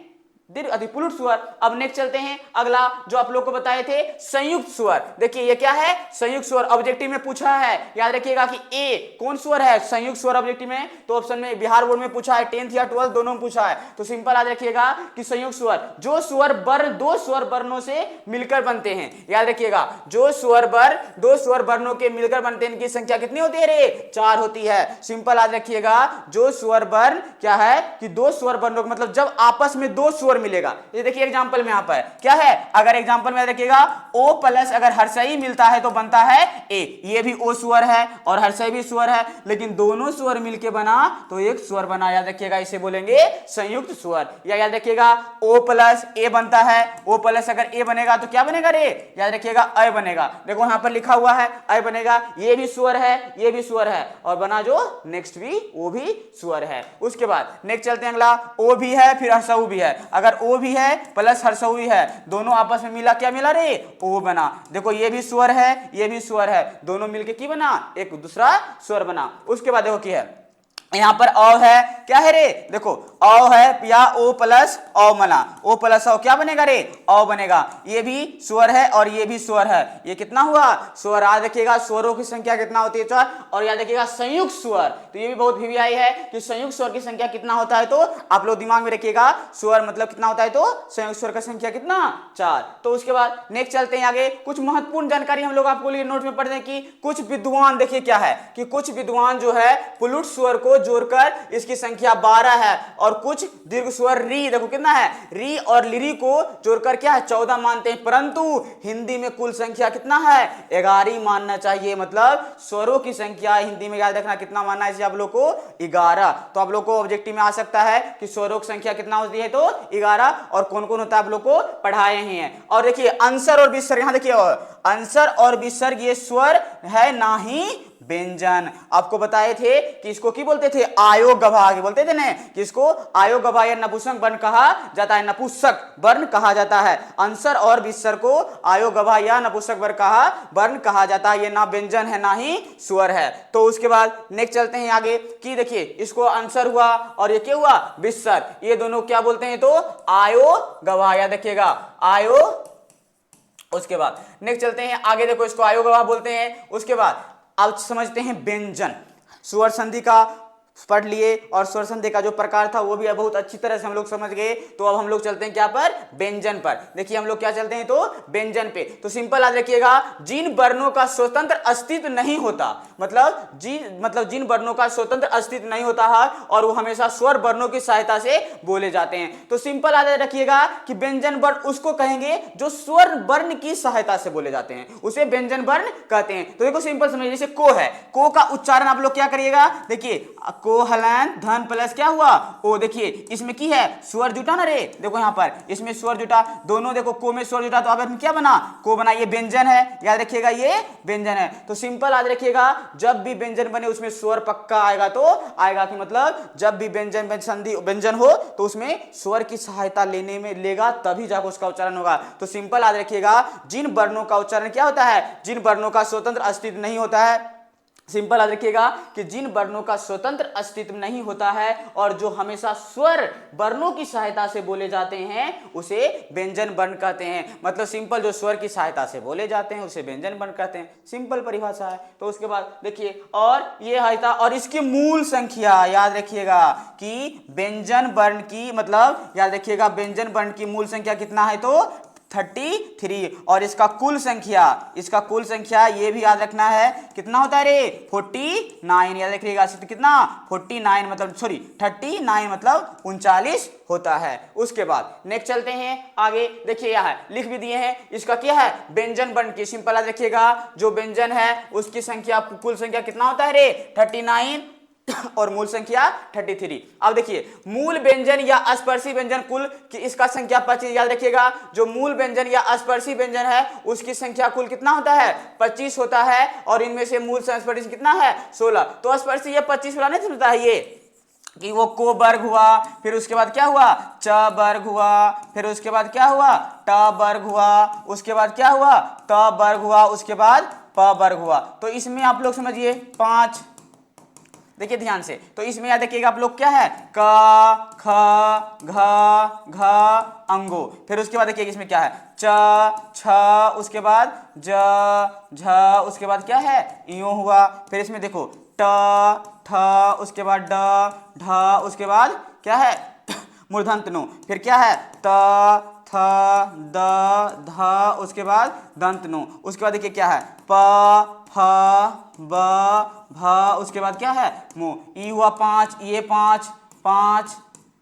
पुलुट स्वर। अब नेक्स्ट चलते हैं अगला जो आप लोग को बताए थे संयुक्त स्वर। देखिए ये क्या है, संयुक्त स्वर। ऑब्जेक्टिव में पूछा है, याद रखिएगा कि ए कौन स्वर है, संयुक्त स्वर ऑब्जेक्टिव में। तो ऑप्शन में बिहार बोर्ड में पूछा है, 10th या 12th दोनों में पूछा है। तो सिंपल याद रखिएगा कि संयुक्त स्वर जो स्वर वर्ण 2 स्वर वर्णों से मिलकर बनते हैं। याद रखिएगा जो स्वर वर्ण 2 स्वर वर्णों के मिलकर बनते हैं इनकी संख्या कितनी होती है रे, 4 होती है। सिंपल याद रखिएगा जो स्वर वर्ण क्या है कि 2 स्वर वर्णों मतलब जब आपस में 2 स्वर मिलेगा। ये देखिए एग्जांपल में यहां पर क्या है, अगर एग्जांपल में रखिएगा ओ प्लस अगर हर्षई मिलता है तो बनता है ए, ये भी ओ स्वर है और हर्षई भी स्वर है, लेकिन दोनों स्वर मिलके बना तो एक स्वर बना। याद रखिएगा इसे बोलेंगे संयुक्त स्वर। या याद रखिएगा ओ प्लस ए बनता है, ओ प्लस अगर ए बनेगा तो क्या बनेगा रे, याद रखिएगा अ बनेगा। देखो यहां पर लिखा हुआ है अ बनेगा, ये भी स्वर है ये भी स्वर है और बना जो नेक्स्ट भी वो भी स्वर है। उसके बाद नेक्स्ट चलते हैं अगला, ओ भी है फिर हर्षऊ भी है। अगर ओ भी है प्लस हर्षऊ भी है, दोनों आपस में मिला क्या मिला रे, ओ बना। देखो ये भी स्वर है ये भी स्वर है, दोनों मिलके की बना, एक दूसरा स्वर बना। उसके बाद देखो क्या है, यहां पर औ है, क्या है रे, देखो औ है या ओ प्लस औ बना, ओ प्लस औ क्या बनेगा रे, औ बनेगा। ये भी स्वर है और ये भी स्वर है, ये कितना हुआ स्वर। याद रखिएगा स्वरों की संख्या कितना होती है 4। और याद रखिएगा संयुक्त स्वर, तो ये भी बहुत वीवीआई है कि संयुक्त स्वर की संख्या कितना होता है, तो आप लोग दिमाग में रखिएगा स्वर मतलब कितना होता है, तो संयुक्त स्वर का संख्या कितना 4। तो उसके बाद नेक्स्ट चलते हैं आगे, कुछ महत्वपूर्ण जानकारी हम लोग आपको लिए नोट में पढ़ दें कि कुछ विद्वान, देखिए क्या है कि कुछ विद्वान जो है पुलुट स्वर को जोड़कर इसकी संख्या 12 है और कुछ दीर्घ स्वर री, देखो कितना है री और लिरी को जोड़कर क्या है 14 मानते हैं, परंतु हिंदी में कुल संख्या कितना है 11 मानना चाहिए। मतलब स्वरों की संख्या हिंदी में याद रखना कितना मानना है इसे आप लोग को 11। तो आप लोग को ऑब्जेक्टिव में आ सकता है कि स्वरों की संख्या कितना होती है, तो 11। और कौन कौन होता है आप लोग को पढ़ाए हैं। और देखिए अंसर और विसर्ग, यहां देखिए अंसर और विसर्ग ये स्वर है ना ही व्यंजन। आपको बताए थे कि इसको की बोलते थे आयोग गवाह बोलते थे ना, कि इसको आयोग गवाह या नपुंसक वर्ण कहा जाता है, नपुंसक वर्ण कहा जाता है। अंसर और विसर्ग को आयोग गवाह या नपुंसक वर्ण कहा जाता है, ये ना व्यंजन है ना ही स्वर है। तो उसके बाद नेक्स्ट चलते हैं आगे कि देखिए इसको अंसर हुआ और ये क्या हुआ विसर्ग, ये दोनों क्या बोलते हैं, तो आयोग गवाह। याद रखिएगा आयोग। उसके बाद नेक्स्ट चलते हैं आगे, देखो इसको आयोग गवाह बोलते हैं। उसके बाद अब समझते हैं व्यंजन। स्वर संधि का पढ़ लिए और स्वर संधि का जो प्रकार था वो भी बहुत अच्छी तरह से हम लोग समझ गए। तो अब हम लोग चलते हैं क्या पर, व्यंजन पर। देखिए हम लोग क्या चलते हैं तो व्यंजन पे। तो सिंपल याद रखिएगा, जिन वर्णों का स्वतंत्र अस्तित्व नहीं होता, मतलब जिन वर्णों का स्वतंत्र अस्तित्व नहीं होता है और वो हमेशा स्वर वर्णों की सहायता से बोले जाते हैं। तो सिंपल याद रखिएगा कि व्यंजन वर्ण उसको कहेंगे जो स्वर वर्ण की सहायता से बोले जाते हैं, उसे व्यंजन वर्ण कहते हैं। तो देखो सिंपल समझिए, जैसे को है, को का उच्चारण आप लोग क्या करिएगा, देखिए को हलन धन प्लस क्या हुआ ओ, देखिए इसमें की है स्वर जुटा ना रे, देखो यहां पर इसमें स्वर जुटा, दोनों देखो को में स्वर जुटा, तो अब क्या बना, को बना, ये व्यंजन है, याद रखिएगा ये व्यंजन है। तो सिंपल याद रखिएगा, जब भी व्यंजन बने उसमें स्वर पक्का आएगा, तो आएगा कि मतलब जब भी व्यंजन संधि व्यंजन हो तो उसमें स्वर की सहायता लेने में लेगा, तभी जाकर उसका उच्चारण होगा। तो सिंपल याद रखिएगा, जिन वर्णों का उच्चारण क्या होता है, जिन वर्णों का स्वतंत्र अस्तित्व नहीं होता है, सिंपल याद रखिएगा कि जिन वर्णों का स्वतंत्र अस्तित्व नहीं होता है और जो हमेशा स्वर वर्णों की सहायता से बोले जाते हैं, उसे व्यंजन वर्ण कहते हैं। मतलब सिंपल जो स्वर की सहायता से बोले जाते हैं उसे व्यंजन वर्ण कहते हैं, सिंपल परिभाषा है। तो उसके बाद देखिए, और ये है था, और इसकी मूल संख्या याद रखिएगा कि व्यंजन वर्ण की, मतलब याद रखिएगा व्यंजन वर्ण की मूल संख्या कितना है तो 33, और इसका कुल संख्या ये भी याद रखना है, कितना होता है रे 49, याद रखिएगा कितना 49, मतलब सॉरी 39 मतलब 39 होता है। उसके बाद नेक्स्ट चलते हैं आगे, देखिए यह है लिख भी दिए हैं, इसका क्या है व्यंजन वर्ण की, सिंपल याद रखिएगा जो व्यंजन है उसकी संख्या, कुल संख्या कितना होता है रे 39 और मूल संख्या 33। अब देखिए मूल व्यंजन या स्पर्शी व्यंजन कुल की इसका संख्या 25, याद रखिएगा जो मूल व्यंजन या स्पर्शी व्यंजन है उसकी संख्या कुल कितना होता है 25 होता है, और इनमें से मूल स्पर्शी कितना है 16। तो स्पर्शी ये 25 वाला नहीं समझता है ये कि वो को वर्ग हुआ, फिर उसके बाद क्या हुआ च वर्ग हुआ, फिर उसके बाद क्या हुआ ट वर्ग हुआ, उसके बाद क्या हुआ त वर्ग हुआ, उसके बाद प वर्ग हुआ। तो इसमें आप लोग समझिए 5, देखिए ध्यान से, तो इसमें याद रखिएगा आप लोग क्या है क ख घ घ अंगो, फिर उसके बाद देखिए इसमें क्या है च छ, उसके बाद ज झ, उसके बाद क्या है यो हुआ, फिर इसमें देखो ट ठ, उसके बाद ड ढ, उसके बाद क्या है मूर्धन्य नो, फिर क्या है त थ द ध, उसके बाद दंत नो, उसके बाद देखिए क्या है प फ ब भ, उसके बाद क्या है मो, ई हुआ 5, ये 5 5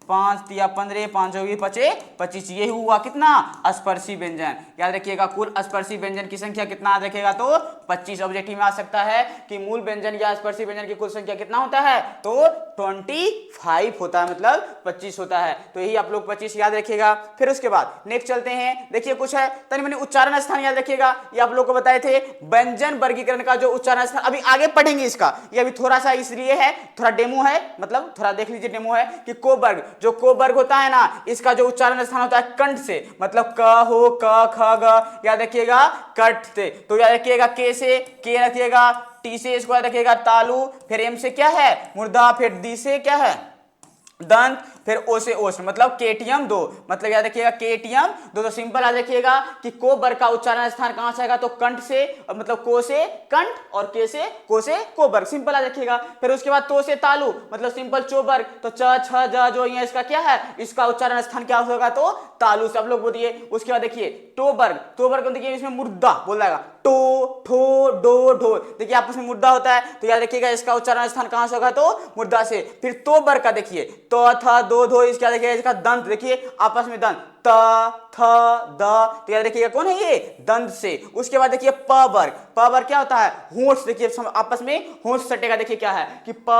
5 तिया 15, 5 होगी 25, ये हुआ कितना स्पर्शी व्यंजन। याद रखिएगा कुल स्पर्शी व्यंजन की संख्या कितना याद रखिएगा तो 25। ऑब्जेक्टिव में आ सकता है कि मूल व्यंजन या स्पर्शी व्यंजन की कुल संख्या कितना होता है तो 25 होता है, मतलब 25 होता है। तो यही आप लोग 25 याद रखिएगा। फिर उसके बाद नेक्स्ट चलते हैं, देखिए कुछ है तनी मनी उच्चारण स्थान याद रखिएगा, ये आप लोग को बताए थे व्यंजन वर्गीकरण का जो उच्चारण स्थान, अभी आगे पढ़ेंगे इसका, ये अभी थोड़ा सा इसलिए है, थोड़ा डेमो है, मतलब थोड़ा देख लीजिए डेमो है कि को वर्ग, जो को वर्ग होता है ना इसका जो उच्चारण स्थान होता है कंठ से, मतलब क हो क ख ग, याद रखिएगा कंठ से। तो याद रखिएगा के से के रखिएगा, टी से इसको याद रखिएगा तालु, फिर एम से क्या है मुर्दा, फिर दी से क्या है दंत, फिर ओ से ओष्ठ, मतलब केटीएम 2, मतलब याद रखिएगा केटीएम 2। तो सिंपल याद रखिएगा कि को वर्ग का उच्चारण स्थान कहां से आएगा तो कंठ से, मतलब को से कंठ और के से को वर्ग, सिंपल याद रखिएगा। फिर उसके बाद तो से तालु, मतलब सिंपल चो वर्ग, तो च छ ज जो ये इसका क्या है, इसका उच्चारण स्थान क्या होगा तो तालु से, आप लोग बोलिए। उसके बाद देखिए तो वर्ग देखिए इसमें मुर्दा बोल जाएगा, टो ठो डो ढो, देखिए आपस में मुर्दा होता है, तो याद रखिएगा इसका उच्चारण स्थान कहां से होगा तो मुर्दा से। फिर तो वर्ग का देखिए तो था दो धो, इसका देखिए इसका दंत, देखिए आपस में दंत त थ द, तो याद रखिएगा कौन है ये दंत से। उसके बाद देखिए प वर्ग क्या होता है होंठ, देखिए आपस में होंठ सटेगा, देखिए क्या है कि प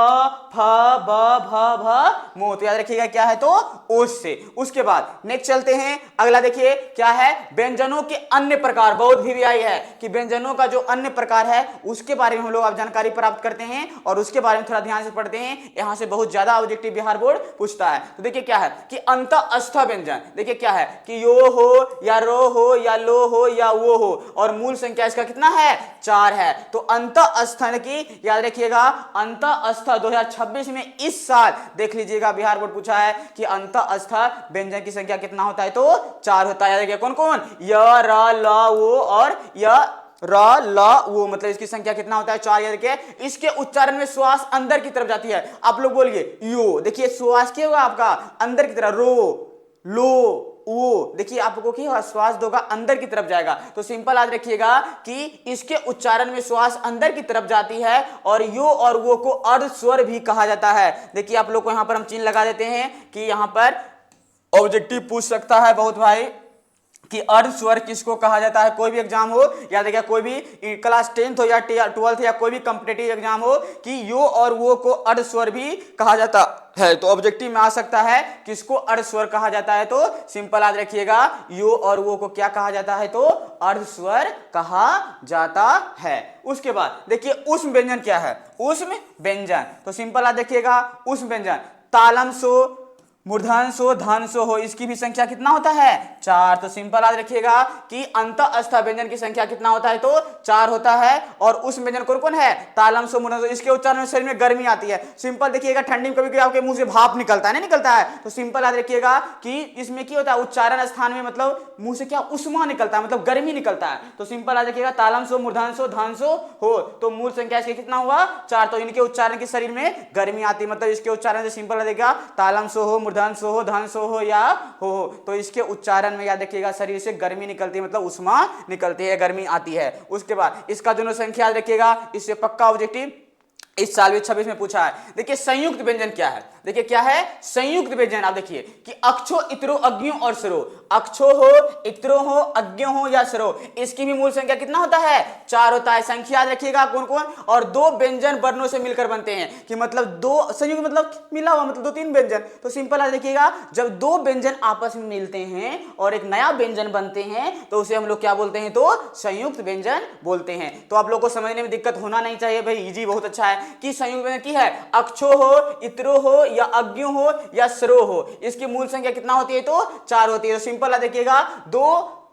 फ ब भ भ मो, तो याद रखिएगा क्या है तो ओठ से। उसके बाद नेक्स्ट चलते हैं अगला, देखिए क्या है व्यंजनों के अन्य प्रकार, बहुत भी आई है कि व्यंजनों का जो अन्य प्रकार है उसके बारे में हम लोग अब जानकारी प्राप्त करते हैं और उसके बारे में थोड़ा ध्यान से पढ़ते हैं, यहां से बहुत ज्यादा ऑब्जेक्टिव बिहार बोर्ड पूछता है। तो देखिए क्या है कि अंतःस्थ व्यंजन, देखिए क्या है कि यो हो या रो हो या लो हो या वो हो, और मूल संख्या इसका कितना है 4 है। तो अंतःस्थन की याद रखिएगा, अंतःस्थ 2026 में इस साल देख लीजिएगा बिहार बोर्ड पूछा है कि अंतःस्थ व्यंजन की संख्या कितना होता है तो 4 होता है। याद रखिएगा कौन कौन य र ल वो और य र ल वो, मतलब इसकी संख्या कितना होता है 4, याद रखिए। इसके उच्चारण में श्वास अंदर की तरफ जाती है। आप लोग बोलिए यो, देखिए श्वास क्या होगा आपका अंदर की तरफ, रो लो वो, देखिए आपको क्या होगा श्वास दोगा अंदर की तरफ जाएगा। तो सिंपल याद रखिएगा कि इसके उच्चारण में श्वास अंदर की तरफ जाती है और यो और वो को अर्ध स्वर भी कहा जाता है। देखिए आप लोग को यहां पर हम चिन्ह लगा देते हैं कि यहां पर ऑब्जेक्टिव पूछ सकता है बहुत भाई कि अर्ध स्वर किसको कहा जाता है। कोई भी एग्जाम हो, याद रखिएगा कोई भी क्लास 10th हो या 12th या कोई भी कॉम्पिटिटिव एग्जाम हो, कि यो और वो को अर्ध स्वर भी कहा जाता है। तो ऑब्जेक्टिव में आ सकता है किसको अर्ध स्वर कहा जाता है। तो सिंपल याद रखिएगा यो और वो को क्या कहा जाता है, तो अर्ध स्वर कहा जाता है। उसके बाद देखिए उष्म व्यंजन क्या है, उष्म व्यंजन। तो सिंपल याद रखिएगा उष्म व्यंजन तालम सो, मूर्धन्य धांसो हो, इसकी भी संख्या कितना होता है 4। तो सिंपल याद रखिएगा कि अंतःस्थ व्यंजन की संख्या कितना होता है, तो 4 होता है। और उस व्यंजन कौन कौन है, तालम सो मूर्धन्य सो, इसके उच्चारण में शरीर में गर्मी आती है। सिंपल देखिएगा ठंडी में कभी कभी आपके मुंह से भाप निकलता है, नहीं निकलता है, तो सिंपल याद रखिएगा कि इसमें क्या होता है उच्चारण स्थान में, मतलब मुंह से क्या उष्मा निकलता है, मतलब गर्मी निकलता है। तो सिंपल याद रखिएगा तालम सो मूर्धन्य सो धांसो हो, तो मूल संख्या इसकी कितना हुआ 4। तो इनके उच्चारण के शरीर में गर्मी आती है, मतलब इसके उच्चारण से सिंपल लगेगा तालम सो हो, मूर्धन्य सो हो, धांसो हो या हो, तो इसके उच्चारण में याद रखिएगा शरीर से गर्मी निकलती है, मतलब उष्मा निकलती है, गर्मी आती है। उसके बाद इसका दोनों संख्या याद रखिएगा, इससे पक्का ऑब्जेक्टिव इस साल 26 में पूछा है। देखिए संयुक्त व्यंजन क्या है, देखिए क्या है संयुक्त व्यंजन। आप देखिए कि अक्षो इतरो अज्ञो और सरो, अक्षो हो इतरो हो अज्ञो हो या सरो, इसकी भी मूल संख्या कितना होता है 4 होता है। संख्या याद रखिएगा कौन कौन, और 2 व्यंजन वर्णों से मिलकर बनते हैं, कि मतलब 2 संयुक्त मतलब मिला हुआ, मतलब 2-3 व्यंजन। तो सिंपल याद रखिएगा जब 2 व्यंजन आपस में मिलते हैं और एक नया व्यंजन बनते हैं तो उसे हम लोग क्या बोलते हैं, तो संयुक्त व्यंजन बोलते हैं। तो आप लोग को समझने में दिक्कत होना नहीं चाहिए भाई, इजी बहुत अच्छा है कि संयुक्त व्यंजन की है अक्षो हो इतरो हो या अज्ञो हो या सरो हो, इसकी मूल संख्या कितना होती है, तो 4 होती है। तो सिंपल याद रखिएगा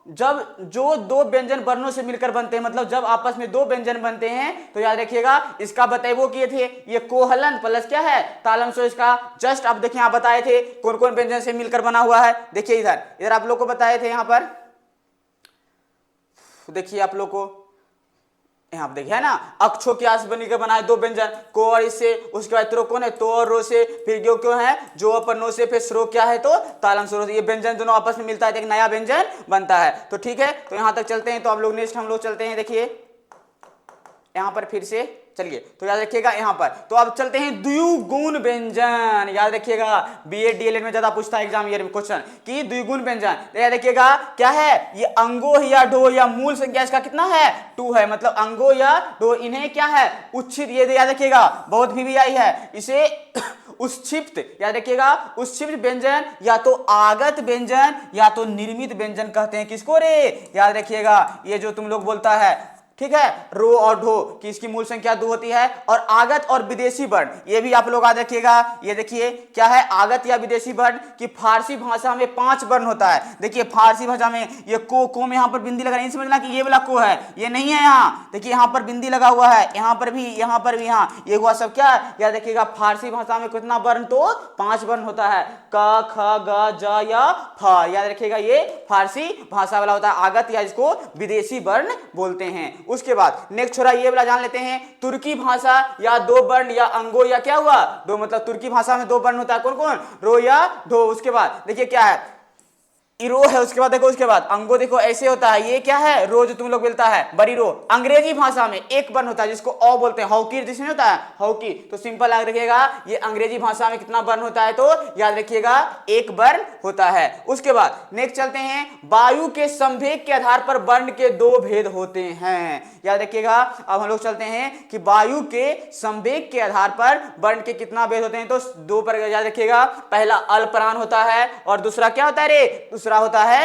जब जो 2 व्यंजन वर्णों से मिलकर बनते हैं, मतलब जब आपस में 2 व्यंजन बनते हैं, तो याद रखिएगा इसका बताए वो किए थे, ये कोहलन प्लस क्या है तालम सो, इसका जस्ट आप देखिए आप बताए थे कौन कौन व्यंजन से मिलकर बना हुआ है। देखिए इधर आप लोग को बताए थे, यहां पर देखिए आप लोग को यहाँ पे देखिए है ना, अक्षो की आस बनी के बनाए 2 व्यंजन, को और इससे, उसके बाद त्रो कौन है, तो और रो से, फिर जो क्यों है जो पर नो से, फिर श्रो क्या है, तो तालम सो। ये व्यंजन दोनों आपस में मिलता है तो एक नया व्यंजन बनता है। तो ठीक है, तो यहाँ तक चलते हैं। तो आप लोग नेक्स्ट हम लोग चलते हैं, देखिए यहाँ पर फिर से चलिए, तो याद रखिएगा यहाँ पर। तो अब चलते हैं द्विगुण व्यंजन, याद रखिएगा बीएड डीएलएड में ज्यादा पूछता है एग्जाम ईयर में क्वेश्चन कि द्विगुण व्यंजन। याद रखिएगा क्या है, ये अंगो या ढो या मूल संख्या इसका कितना है 2 है, मतलब अंगो या ढो इन्हें क्या है उच्छित, ये याद रखिएगा बहुत भी आई है, इसे उच्छिप्त, याद रखिएगा उच्छिप्त व्यंजन या तो आगत व्यंजन या तो निर्मित व्यंजन कहते हैं। किसको रे, याद रखिएगा ये जो तुम लोग बोलता है, ठीक है, रो और ढो की इसकी मूल संख्या 2 होती है। और आगत और विदेशी वर्ण ये भी आप लोग याद रखिएगा। ये देखिए क्या है आगत या विदेशी वर्ण कि फारसी भाषा में 5 वर्ण होता है। देखिए फारसी भाषा में ये को में यहाँ पर बिंदी लगा, नहीं समझना कि ये वाला को है, ये नहीं है। यहाँ देखिए यहाँ पर बिंदी लगा हुआ है, यहाँ पर भी यहाँ ये हुआ सब क्या, याद रखिएगा फारसी भाषा में कितना वर्ण, तो 5 वर्ण होता है, क ख ग ज या फ। याद रखिएगा ये फारसी भाषा वाला होता है आगत, या इसको विदेशी वर्ण बोलते हैं। उसके बाद नेक्स्ट छोरा ये वाला जान लेते हैं, तुर्की भाषा या 2 वर्ण या अंगो या क्या हुआ 2, मतलब तुर्की भाषा में 2 वर्ण होता है, कौन कौन रो या ढो। उसके बाद देखिए क्या है इरो है, उसके बाद देखो उसके बाद अंगो देखो ऐसे होता है, ये क्या है रो जो तुम लोग बोलता है बड़ी रो। अंग्रेजी भाषा में 1 वर्ण होता है जिसको ओ बोलते हैं, हॉकी जिसमें होता है हॉकी। तो सिंपल याद रखिएगा ये अंग्रेजी भाषा में कितना वर्ण होता है, तो याद रखिएगा 1 वर्ण होता है। उसके बाद नेक्स्ट चलते हैं, वायु के संवेग के आधार पर वर्ण के 2 भेद होते हैं। याद रखिएगा अब हम लोग चलते हैं कि वायु के संवेग के आधार पर वर्ण के कितना भेद होते हैं, तो 2 पर याद रखिएगा। पहला अल्परान होता है और दूसरा क्या होता है रे, दूसरा होता है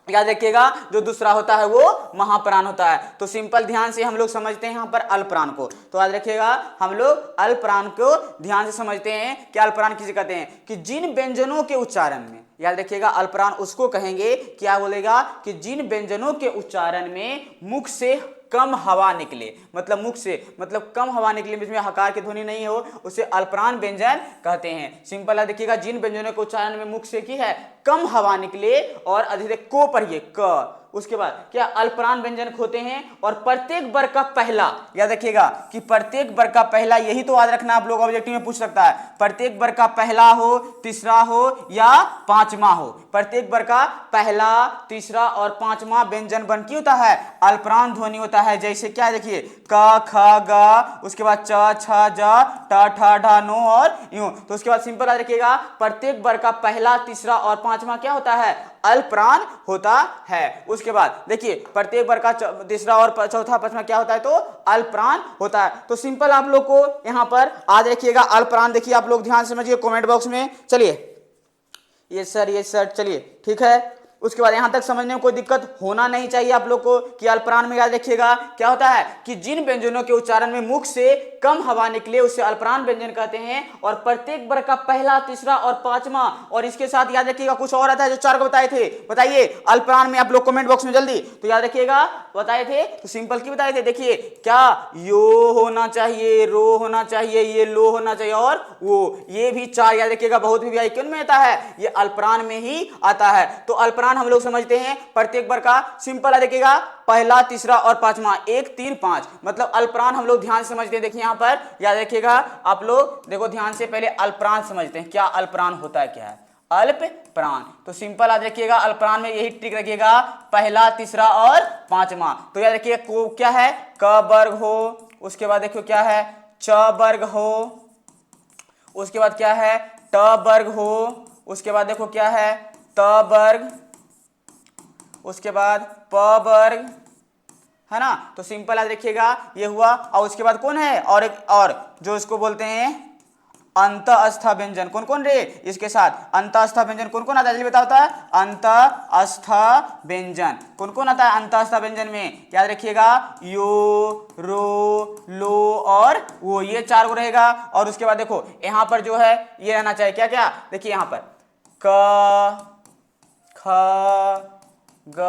याद रखिएगा जो दूसरा होता है वो महाप्राण होता है। तो सिंपल ध्यान से हम लोग समझते हैं यहाँ पर अल्पप्राण को, तो याद रखिएगा हम लोग अल्पप्राण को ध्यान से समझते हैं कि अल्पप्राण किसे कहते हैं, कि जिन व्यंजनों के उच्चारण में, याद रखिएगा अल्पप्राण उसको कहेंगे, क्या बोलेगा कि जिन व्यंजनों के उच्चारण में मुख से कम हवा निकले, मतलब मुख से मतलब कम हवा निकले, जिसमें हकार की ध्वनि नहीं हो, उसे अल्पप्राण व्यंजन कहते हैं। सिंपल है देखिएगा जिन व्यंजनों के उच्चारण में मुख से की है कम हवा निकले और अधिक को पर ये क उसके बाद क्या अल्पप्राण व्यंजन होते हैं और प्रत्येक वर्ग का पहला, याद रखिएगा कि प्रत्येक वर्ग का पहला, यही तो याद रखना आप लोग ऑब्जेक्टिव में पूछ सकता है, प्रत्येक वर्ग का पहला हो, तीसरा हो या पांचवा हो, प्रत्येक वर्ग का पहला, तीसरा और पांचवा व्यंजन बन की होता है अल्पप्राण ध्वनि होता है। जैसे क्या देखिए क ख ग, उसके बाद च छ ज ट ठ ढ नो और यूं। तो उसके बाद सिंपल याद रखिएगा प्रत्येक वर्ग का पहला, तीसरा और पांचवा क्या होता है अल्पप्राण होता है। उसके बाद देखिए प्रत्येक वर्ग का तीसरा और चौथा पांचवा क्या होता है तो अल्पप्राण होता है। तो सिंपल आप लोग को यहां पर आज रखिएगा अल्पप्राण, देखिए आप लोग ध्यान समझिए कमेंट बॉक्स में। चलिए ये सर चलिए ठीक है। उसके बाद यहां तक समझने में कोई दिक्कत होना नहीं चाहिए आप लोग को कि अल्पप्राण में याद रखिएगा क्या होता है कि जिन व्यंजनों के उच्चारण में मुख से कम हवा निकले उसे अल्पप्राण व्यंजन कहते हैं और प्रत्येक वर्ग का पहला, तीसरा और पांचवा, और इसके साथ याद रखिएगा कुछ और आता है जो चार को बताए थे, बताइए अल्पप्राण में आप लोग कमेंट बॉक्स में जल्दी। तो याद रखिएगा बताए थे तो सिंपल की बताए थे, देखिए क्या यो होना चाहिए, रो होना चाहिए, ये लो होना चाहिए और वो, ये भी चार याद रखिएगा बहुत भी किन में आता है ये अल्पप्राण में ही आता है। तो अल्पप्राण हम लोग समझते हैं प्रत्येक वर्ग का सिंपल देखिएगा पहला, तीसरा और पांचवा, 1 3 5 मतलब अल्पप्राण हम लोग ध्यान से समझते हैं। देखिए यहां पर याद रखिएगा आप लोग देखो ध्यान से, पहले अल्पप्राण समझते हैं क्या अल्पप्राण होता है, क्या है अल्पप्राण। तो सिंपल याद रखिएगा अल्पप्राण में यही ट्रिक रखिएगा पहला, तीसरा और पांचवा। तो याद रखिए को क्या है क वर्ग हो, उसके बाद देखो क्या है च वर्ग हो, उसके बाद क्या है ट वर्ग हो, उसके बाद देखो क्या है त वर्ग, उसके बाद प वर्ग, है ना। तो सिंपल याद रखिएगा ये हुआ। और उसके बाद कौन है और जो इसको बोलते हैं अंतःस्थ व्यंजन, कौन कौन रे इसके साथ अंतःस्थ व्यंजन कौन कौन आता है जल्दी बताओ था। अंतःस्थ व्यंजन कौन कौन आता है अंतःस्थ व्यंजन में, याद रखिएगा यो, रो, लो और वो, ये चार को रहेगा। और उसके बाद देखो यहां पर जो है ये रहना चाहिए क्या क्या, देखिए यहां पर क ख ग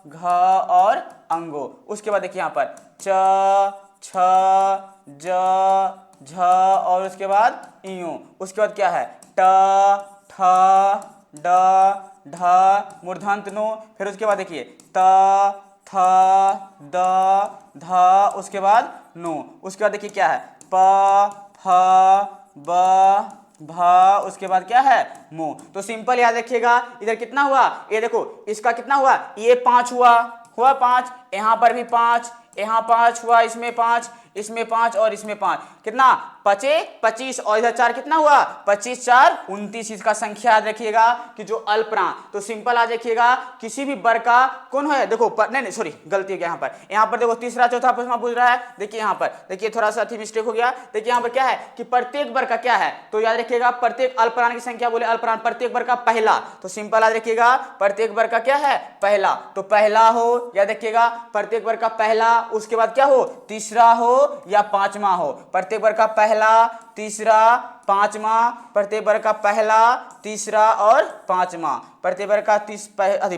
घ और अंगो। उसके बाद देखिए यहां पर च छ ज झ और उसके बाद इयो। उसके बाद क्या है ट ठ ड ढ मूर्धन्त नो। फिर उसके बाद देखिए त थ द ध उसके बाद नो। उसके बाद देखिए क्या है प फ ब भ उसके बाद क्या है मो। तो सिंपल याद रखिएगा इधर कितना हुआ, ये देखो इसका कितना हुआ, ये 5 हुआ 5, यहां पर भी 5, यहां 5 हुआ, इसमें 5, इसमें 5 और इसमें 5, कितना 25 और इधर 4 कितना हुआ 25 4 29। इसका संख्या याद रखिएगा कि जो अल्पप्राण। तो सिंपल याद रखिएगा किसी भी वर्ग का कौन है, देखो नहीं सॉरी गलती हो गया, यहाँ पर देखो तीसरा चौथा पांचवा पूछ रहा है। देखिए यहाँ पर देखिए थोड़ा सा मिस्टेक हो गया। देखिए यहाँ पर क्या है कि प्रत्येक वर्ग का क्या है, तो याद रखिएगा प्रत्येक अल्पप्राण की संख्या बोले अल्पप्राण प्रत्येक वर्ग का पहला। तो सिंपल याद रखिएगा प्रत्येक वर्ग का क्या है पहला, तो पहला हो, याद रखिएगा प्रत्येक वर्ग का पहला, उसके बाद क्या हो तीसरा हो या पांचवा हो, प्रत्येक वर्ग का पहला, तीसरा, पांचवा, प्रत्येक वर्ग का पहला, तीसरा और पांचवा, प्रत्येक वर्ग का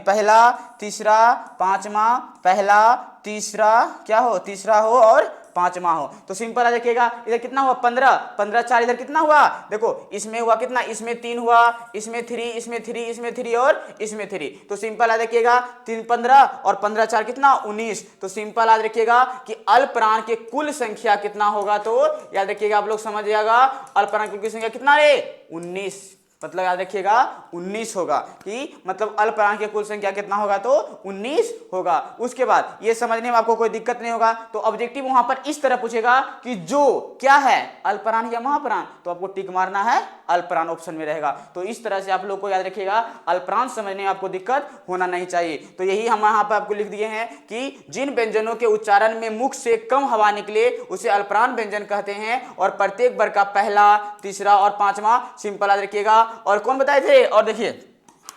पहला, तीसरा, पांचवा, पहला, तीसरा क्या हो तीसरा हो और पांचवा हो। तो सिंपल आ देखिएगा इधर कितना हुआ 15 15 4, इधर कितना हुआ देखो इसमें हुआ कितना, इसमें 3 हुआ, इसमें 3, इसमें 3, इसमें 3 और इसमें 3। तो सिंपल आ देखिएगा 3 15 और 15 4 कितना 19। तो सिंपल याद रखिएगा कि अल्पप्राण के कुल संख्या कितना होगा, तो याद रखिएगा आप लोग समझ जाएगा अल्पप्राण की कुल संख्या कितना रे 19, मतलब याद रखिएगा 19 होगा कि मतलब अल्पप्राण की कुल संख्या कितना होगा तो 19 होगा। उसके बाद ये समझने में आपको कोई दिक्कत नहीं होगा। तो ऑब्जेक्टिव वहां पर इस तरह पूछेगा कि जो क्या है अल्पप्राण या महाप्राण, तो आपको टिक मारना है अल्पप्राण ऑप्शन में रहेगा। तो इस तरह से आप लोग को याद रखिएगा अल्पप्राण समझने में आपको दिक्कत होना नहीं चाहिए। तो यही हम यहाँ पर आपको लिख दिए हैं कि जिन व्यंजनों के उच्चारण में मुख से कम हवा निकले उसे अल्पप्राण व्यंजन कहते हैं और प्रत्येक वर्ग का पहला, तीसरा और पांचवा सिंपल याद रखिएगा। और कौन बताए थे, और देखिए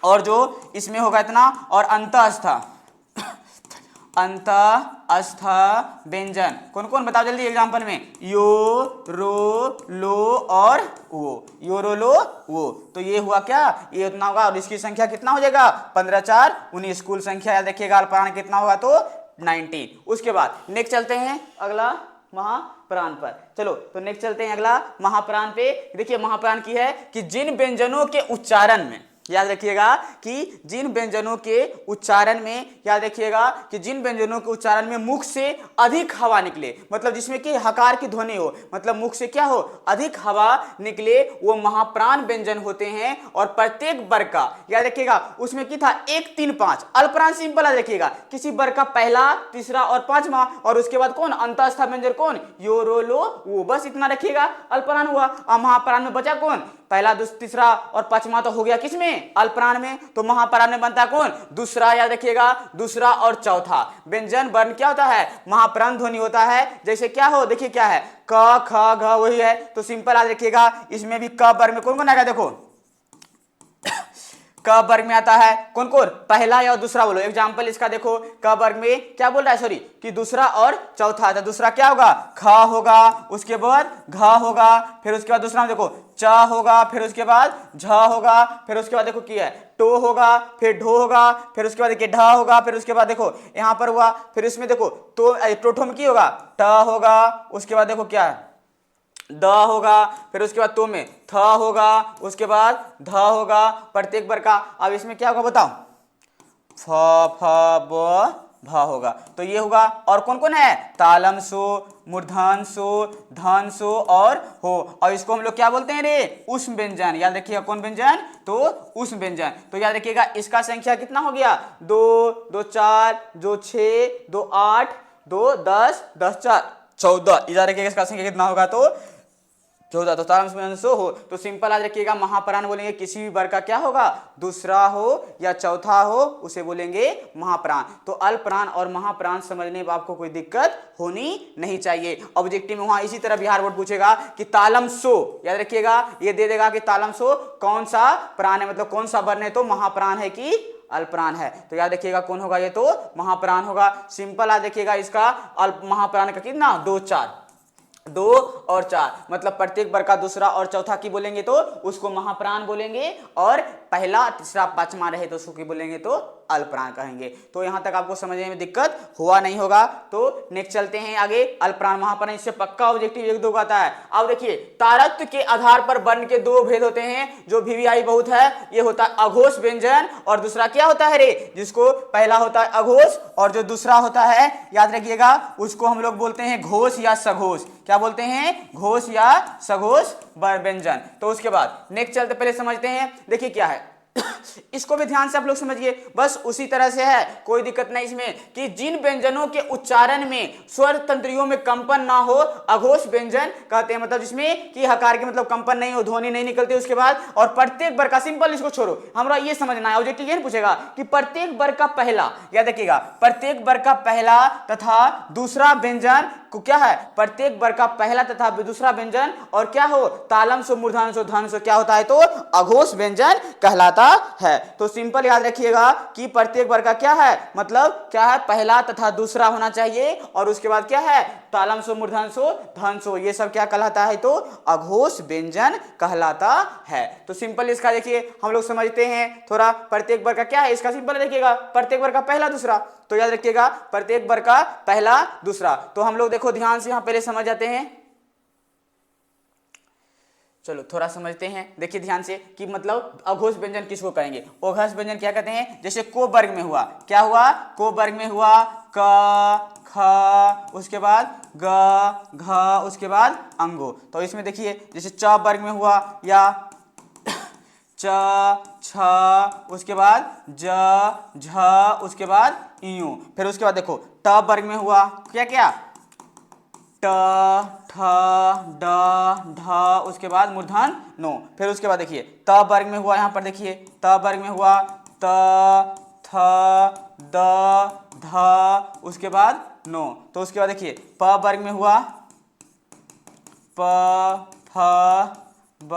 और जो इसमें होगा इतना, और अंतःस्थ व्यंजन कौन कौन बताओ जल्दी एग्जांपल में, यो, रो, लो और वो, यो, रो, लो, वो। तो ये हुआ क्या, ये उतना होगा और इसकी संख्या कितना हो जाएगा 15 4 19। कुल संख्या याद रखिएगा अल्पप्राण कितना होगा तो 19। उसके बाद नेक्स्ट चलते हैं अगला महाप्राण पर। चलो तो नेक्स्ट चलते हैं अगला महाप्राण पे। देखिए महाप्राण की है कि जिन व्यंजनों के उच्चारण में याद रखिएगा कि जिन व्यंजनों के उच्चारण में, याद रखिएगा कि जिन व्यंजनों के उच्चारण में मुख से अधिक हवा निकले, मतलब जिसमें कि हकार की ध्वनि हो, मतलब मुख से क्या हो, अधिक हवा निकले, वो महाप्राण व्यंजन होते हैं। और प्रत्येक वर्ग का, याद रखिएगा उसमें क्या था, 1 3 5 अल्पप्राण सिंपल। याद रखिएगा किसी वर्ग का पहला, तीसरा और पांचवा, और उसके बाद कौन, अंतःस्थ व्यंजन कौन, यो रो लो वो, बस इतना रखिएगा, अल्पप्राण हुआ। और महाप्राण में बचा कौन, पहला, तीसरा और पांचवा तो हो गया किसमें, अल्पप्राण में। तो महाप्राण में बनता कौन, दूसरा। याद रखिएगा दूसरा और चौथा व्यंजन वर्ण क्या होता है, महाप्राण ध्वनि होता है। जैसे क्या हो, देखिए क्या है, क ख घ वही है, तो सिंपल याद रखिएगा। इसमें भी क वर्ग में कौन कौन आएगा, देखो क वर्ग में आता है कौन कौन, पहला या दूसरा, बोलो एग्जांपल इसका देखो। क वर्ग में क्या बोल रहा है, सॉरी, कि दूसरा और चौथा। तो दूसरा क्या होगा, ख होगा, उसके बाद घ होगा, फिर उसके बाद दूसरा में देखो च होगा, फिर उसके बाद झ होगा, फिर उसके बाद देखो क्या है, टो होगा, फिर ढो होगा, फिर उसके बाद देखिए ढ होगा, फिर उसके बाद देखो यहां पर हुआ, फिर इसमें देखो तो टोठो में की होगा, ट होगा, उसके बाद देखो क्या है, द होगा, फिर उसके बाद तो में थ होगा, उसके बाद ध होगा, प्रत्येक वर्ग का। अब इसमें क्या होगा बताओ, फ फ ब भ होगा। तो ये होगा। और कौन कौन है, तालम सो, मूर्धन सो, धन सो और हो। और इसको हम लोग क्या बोलते हैं रे, उष्म व्यंजन। याद रखिएगा कौन व्यंजन, तो उष्म व्यंजन। तो याद रखिएगा इसका संख्या कितना हो गया, 2 2 4 2 6 2 8 2 10 10 4 14। याद रखिएगा इसका संख्या कितना होगा, तो 14। तो तालम सो हो। तो सिंपल याद रखिएगा महाप्राण बोलेंगे किसी भी वर्ग का क्या होगा, दूसरा हो या चौथा हो, उसे बोलेंगे महाप्राण। तो अल्पप्राण और महाप्राण समझने में आपको कोई दिक्कत होनी नहीं चाहिए। ऑब्जेक्टिव में वहां इसी तरह बिहार बोर्ड पूछेगा कि तालम सो, याद रखिएगा ये दे देगा कि तालम सो कौन सा प्राण है, मतलब कौन सा वर्ण है, तो महाप्राण है कि अल्पप्राण है। तो याद रखिएगा कौन होगा, ये तो महाप्राण होगा। सिंपल याद रखिएगा इसका अल्प महाप्राण का कितना, 2 4 2 और 4, मतलब प्रत्येक वर्ग का दूसरा और चौथा की बोलेंगे तो उसको महाप्राण बोलेंगे, और पहला, तीसरा, पांचवा रहे तो उसको की बोलेंगे, तो अल्पप्राण कहेंगे। तो यहां तक आपको समझने में दिक्कत हुआ नहीं होगा। तो नेक्स्ट चलते हैं आगे, अल्पप्राण महाप्राण, इससे पक्का ऑब्जेक्टिव 1 2 आता है। अब देखिए तारत्व के आधार पर वर्ण के 2 भेद होते हैं, जो VVI बहुत है। ये होता है अघोष व्यंजन, और दूसरा क्या होता है रे, जिसको पहला होता है अघोष और जो दूसरा होता है, याद रखिएगा उसको हम लोग बोलते हैं घोष या सघोष। क्या बोलते हैं, घोष या सघोष व्यंजन। तो उसके बाद नेक्स्ट चलते, पहले समझते हैं, देखिए क्या है इसको भी ध्यान से आप लोग समझिए, बस उसी तरह से है, कोई दिक्कत नहीं इसमें, कि जिन व्यंजनों के उच्चारण में स्वर तंत्रियों में कंपन ना हो, अघोष व्यंजन कहते हैं। मतलब जिसमें कि हकार के मतलब कंपन नहीं हो, ध्वनि नहीं निकलती उसके बाद। और प्रत्येक वर्ग का, सिंपल इसको छोड़ो, हमरा ये समझना है, ऑब्जेक्टिव ये पूछेगा कि प्रत्येक वर्ग का पहला, याद रखिएगा प्रत्येक वर्ग का पहला तथा दूसरा व्यंजन को क्या है, प्रत्येक वर्ग का पहला तथा दूसरा व्यंजन और क्या हो, तालम सो, मूर्धन सो, धन सो क्या होता है, तो अघोष व्यंजन कहलाता है। तो सिंपल याद रखिएगा कि प्रत्येक वर्ग का क्या है, मतलब क्या है, पहला तथा दूसरा होना चाहिए, और उसके बाद क्या है, तालम सो, मूर्धन सो, धन सो, ये सब क्या कहलाता है, तो अघोष व्यंजन कहलाता है। तो सिंपल इसका देखिए हम लोग समझते हैं थोड़ा, प्रत्येक वर्ग का क्या है, इसका सिंपल देखिएगा प्रत्येक वर्ग का पहला दूसरा। तो याद रखिएगा प्रत्येक वर्ग का पहला दूसरा। तो हम लोग देखो ध्यान से यहां पहले समझ जाते हैं, चलो थोड़ा समझते हैं, देखिए ध्यान से कि मतलब अघोष व्यंजन किसको कहेंगे। अघोष व्यंजन क्या कहते हैं, जैसे को वर्ग में हुआ, क्या हुआ, को वर्ग में हुआ क ख, उसके बाद ग घ, उसके बाद अंगो। तो इसमें देखिए जैसे च वर्ग में हुआ, या च छ, उसके बाद ज झ, उसके बाद इयो, फिर उसके बाद देखो ट वर्ग में हुआ, क्या क्या, ट ठ ड ढ, उसके बाद मूर्धन नो, फिर उसके बाद देखिए त वर्ग में हुआ, यहां पर देखिए त वर्ग में हुआ त थ द ध, उसके बाद नो। तो उसके बाद देखिए प वर्ग में हुआ प फ ब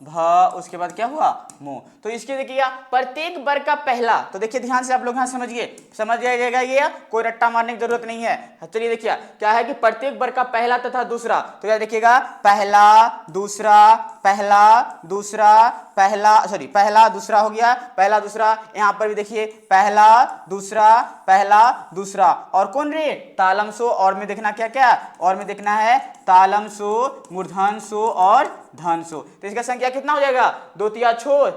भ, उसके बाद क्या हुआ, मो। तो इसके देखिएगा प्रत्येक वर्ग का पहला, तो देखिए ध्यान से आप लोग यहां समझ जाएगा, ये कोई रट्टा मारने की जरूरत नहीं है। चलिए देखिए क्या है कि प्रत्येक वर्ग का पहला तथा दूसरा, तो याद देखिएगा पहला दूसरा, पहला दूसरा, पहला सॉरी पहला दूसरा हो गया, पहला दूसरा, यहां पर भी देखिए पहला दूसरा, पहला दूसरा, और कौन रे, तालम सो, और में देखना क्या क्या, और में देखना है तालम सो, मूर्धन सो और धन सो। तो इसका संख्या कितना हो जाएगा, 2 तिया छोड़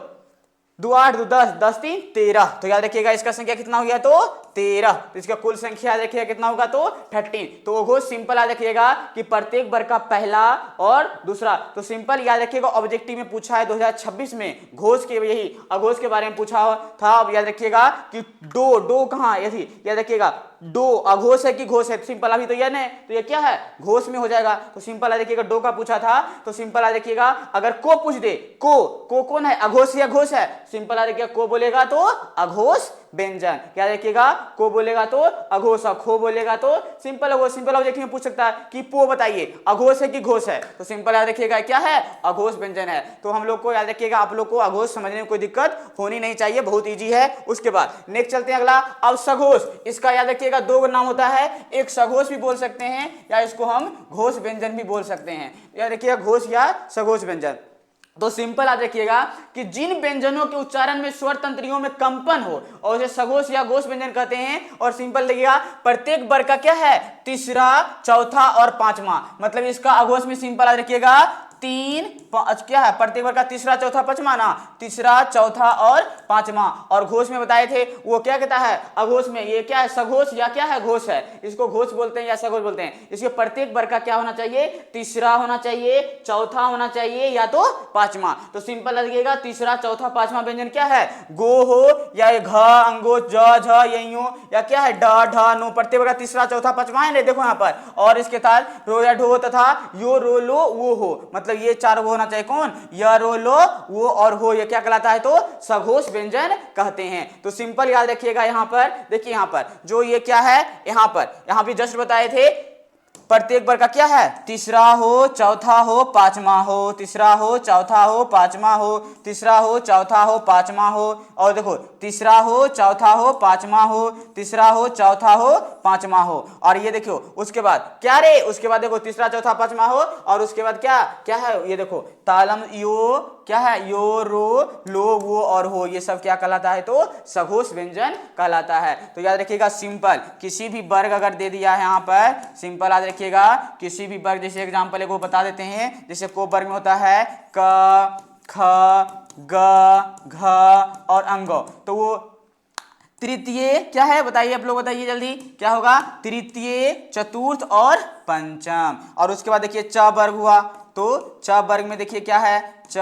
दो 8 दो 10, 10 3 13। तो याद रखिएगा इसका संख्या कितना हो गया तो 13। तो इसका कुल संख्या याद रखिएगा कितना होगा तो 13। तो वो घोष सिंपल याद रखिएगा कि प्रत्येक वर्ग का पहला और दूसरा। तो सिंपल याद रखिएगा ऑब्जेक्टिव में पूछा है 2026 में घोष के, यही अघोष के बारे में पूछा था। अब याद रखिएगा कि डो कहाँ, यही याद रखिएगा डो अघोष है कि घोष है। सिंपल अभी तो यह नहीं, तो ये क्या है घोष में हो जाएगा। तो सिंपल याद रखिएगा डो का पूछा था, तो सिंपल याद रखिएगा अगर को पूछ दे, को कौन है, अघोष या घोष है। सिंपल याद रखिएगा को बोलेगा तो अघोष व्यंजन, याद रखिएगा को बोलेगा तो अघोष, खो बोलेगा तो सिंपल अघोष। सिंपल ऑब्जेक्टिव में पूछ सकता है कि पो बताइए अघोष है कि घोष है, तो सिंपल याद रखिएगा क्या है अघोष व्यंजन है। तो हम लोग को याद रखिएगा, आप लोग को अघोष समझने में कोई दिक्कत होनी नहीं चाहिए, बहुत इजी है। उसके बाद नेक्स्ट चलते हैं अगला। अब सघोष, इसका याद रखिएगा दो नाम होता है, एक सघोष भी बोल सकते हैं या इसको हम घोष व्यंजन भी बोल सकते हैं। याद रखिएगा घोष या सघोष व्यंजन। तो सिंपल याद रखिएगा कि जिन व्यंजनों के उच्चारण में स्वर तंत्रियों में कंपन हो और उसे सघोष या घोष व्यंजन कहते हैं। और सिंपल देखिएगा प्रत्येक वर्ग का क्या है तीसरा, चौथा और पांचवा, मतलब इसका अघोष में सिंपल याद रखिएगा 3 क्या है प्रत्येक वर्ग का तीसरा, चौथा, पांचवा ना, तीसरा, चौथा और पांचवा। और घोष में बताए थे वो क्या कहता है अघोष में, ये क्या है सघोष या क्या है घोष है, इसको घोष बोलते हैं या सघोष बोलते हैं। इसके प्रत्येक वर्ग का क्या होना चाहिए तीसरा होना चाहिए, चौथा होना चाहिए या तो पांचवा। तो सिंपल लगेगा तीसरा, चौथा, पांचवा व्यंजन क्या है गो हो या घ अंगो ज झ यही या क्या है ड ढ नो, प्रत्येक वर्ग का तीसरा, चौथा, पांचवा है। देखो यहाँ पर, और इसके साथ रो या ढो तथा यो रो लो वो हो, मतलब ये चार वो होना चाहिए कौन य रो लो वो और हो, ये क्या कहलाता है तो सघोष व्यंजन कहते हैं। तो सिंपल याद रखिएगा यहाँ पर देखिए, यहाँ पर जो ये क्या है, यहाँ भी जस्ट बताए थे प्रत्येक वर्ग का क्या है तीसरा हो, चौथा हो, पांचवा हो, तीसरा हो, चौथा हो, पांचवा हो, तीसरा हो, चौथा हो, पांचवा हो। और देखो तीसरा हो, चौथा हो, पांचवा हो, तीसरा हो, चौथा हो, पांचवा हो। और ये देखो उसके बाद क्या रे, उसके बाद देखो तीसरा, चौथा, पांचवा हो और उसके बाद क्या क्या है, ये देखो तालम यो क्या है यो रो लो वो और हो, ये सब क्या कहलाता है तो सघोष व्यंजन कहलाता है। तो याद रखिएगा सिंपल किसी भी वर्ग अगर दे दिया है यहाँ पर, सिंपल याद रखिएगा किसी भी वर्ग, जैसे एग्जांपल एक वो बता देते हैं, जैसे को वर्ग में होता है क ख ग घ और अंग, तो वो तृतीय क्या है बताइए आप लोग, बताइए जल्दी क्या होगा तृतीय, चतुर्थ और पंचम। और उसके बाद देखिए च वर्ग हुआ, तो च वर्ग में देखिए क्या है च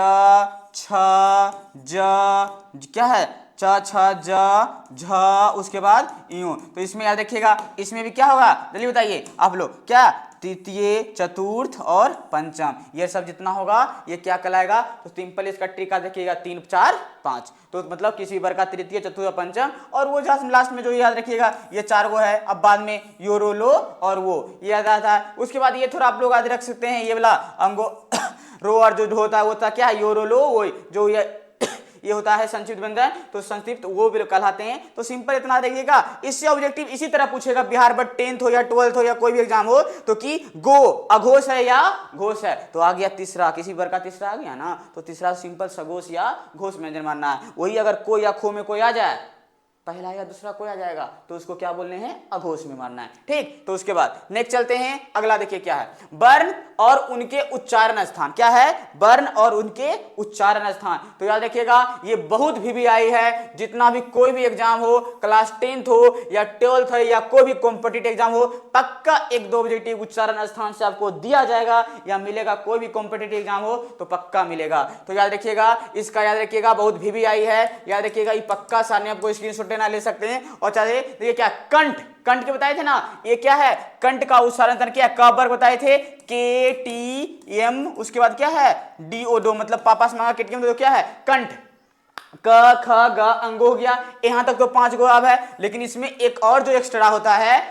छ ज क्या है च छ ज झ, उसके बाद यूं। तो इसमें याद रखिएगा इसमें भी क्या होगा जल्दी बताइए आप लोग, क्या तृतीय, चतुर्थ और पंचम, ये सब जितना होगा ये क्या कहलाएगा तो सिंपल इसका ट्रिक याद रखिएगा 3 4 5। तो मतलब किसी वर्ग का तृतीय, चतुर्थ और पंचम, और वो जस्ट लास्ट में जो याद रखिएगा ये चार वो है। अब बाद में यो रो लो और वो ये याद आता है। उसके बाद ये थोड़ा आप लोग याद रख सकते हैं, ये वाला अंगो रो और जो होता है वो होता क्या है यो रो लो, वो जो ये होता है संक्षिप्त व्यंजन, तो संक्षिप्त वो भी कहलाते हैं। तो सिंपल इतना देखिएगा, इससे ऑब्जेक्टिव इसी तरह पूछेगा बिहार बट 10th हो या 12th हो या कोई भी एग्जाम हो, तो कि गो अघोष है या घोष है। तो आ गया तीसरा, किसी वर्ग का तीसरा आ गया ना, तो तीसरा सिंपल सघोष या घोष व्यंजन मानना है। वही अगर को या खो में कोई आ जाए, पहला या दूसरा कोई आ जाएगा, तो उसको क्या बोलने हैं अघोष में मानना है। ठीक, तो उसके बाद नेक्स्ट चलते हैं अगला, देखिए क्या है वर्ण और उनके उच्चारण स्थान। क्या है वर्ण और उनके उच्चारण स्थान। तो याद रखिएगा ये बहुत VVI है, जितना भी कोई भी एग्जाम हो, क्लास 10th हो या 12th हो या कोई भी कॉम्पिटिटिव एग्जाम हो, पक्का 1-2 ऑब्जेक्टिव उच्चारण स्थान से आपको दिया जाएगा या मिलेगा। कोई भी कॉम्पिटिटिव एग्जाम हो तो पक्का मिलेगा। तो याद रखिएगा इसका, याद रखिएगा बहुत VVI है, याद रखिएगा ये पक्का सामने आपको स्क्रीनशॉट ना ले सकते हैं। और चाहे देखिए क्या कंठ, कंठ के बताए थे ना, ये क्या है कंठ का उच्चारण क्या है, क वर्ग बताए थे KTM, उसके बाद क्या है DO, मतलब पापा से मांगा KTM, तो क्या है कंठ। क ख ग अंगो हो गया, यहां तक तो 5 गो अब है, लेकिन इसमें एक और जो एक्स्ट्रा होता है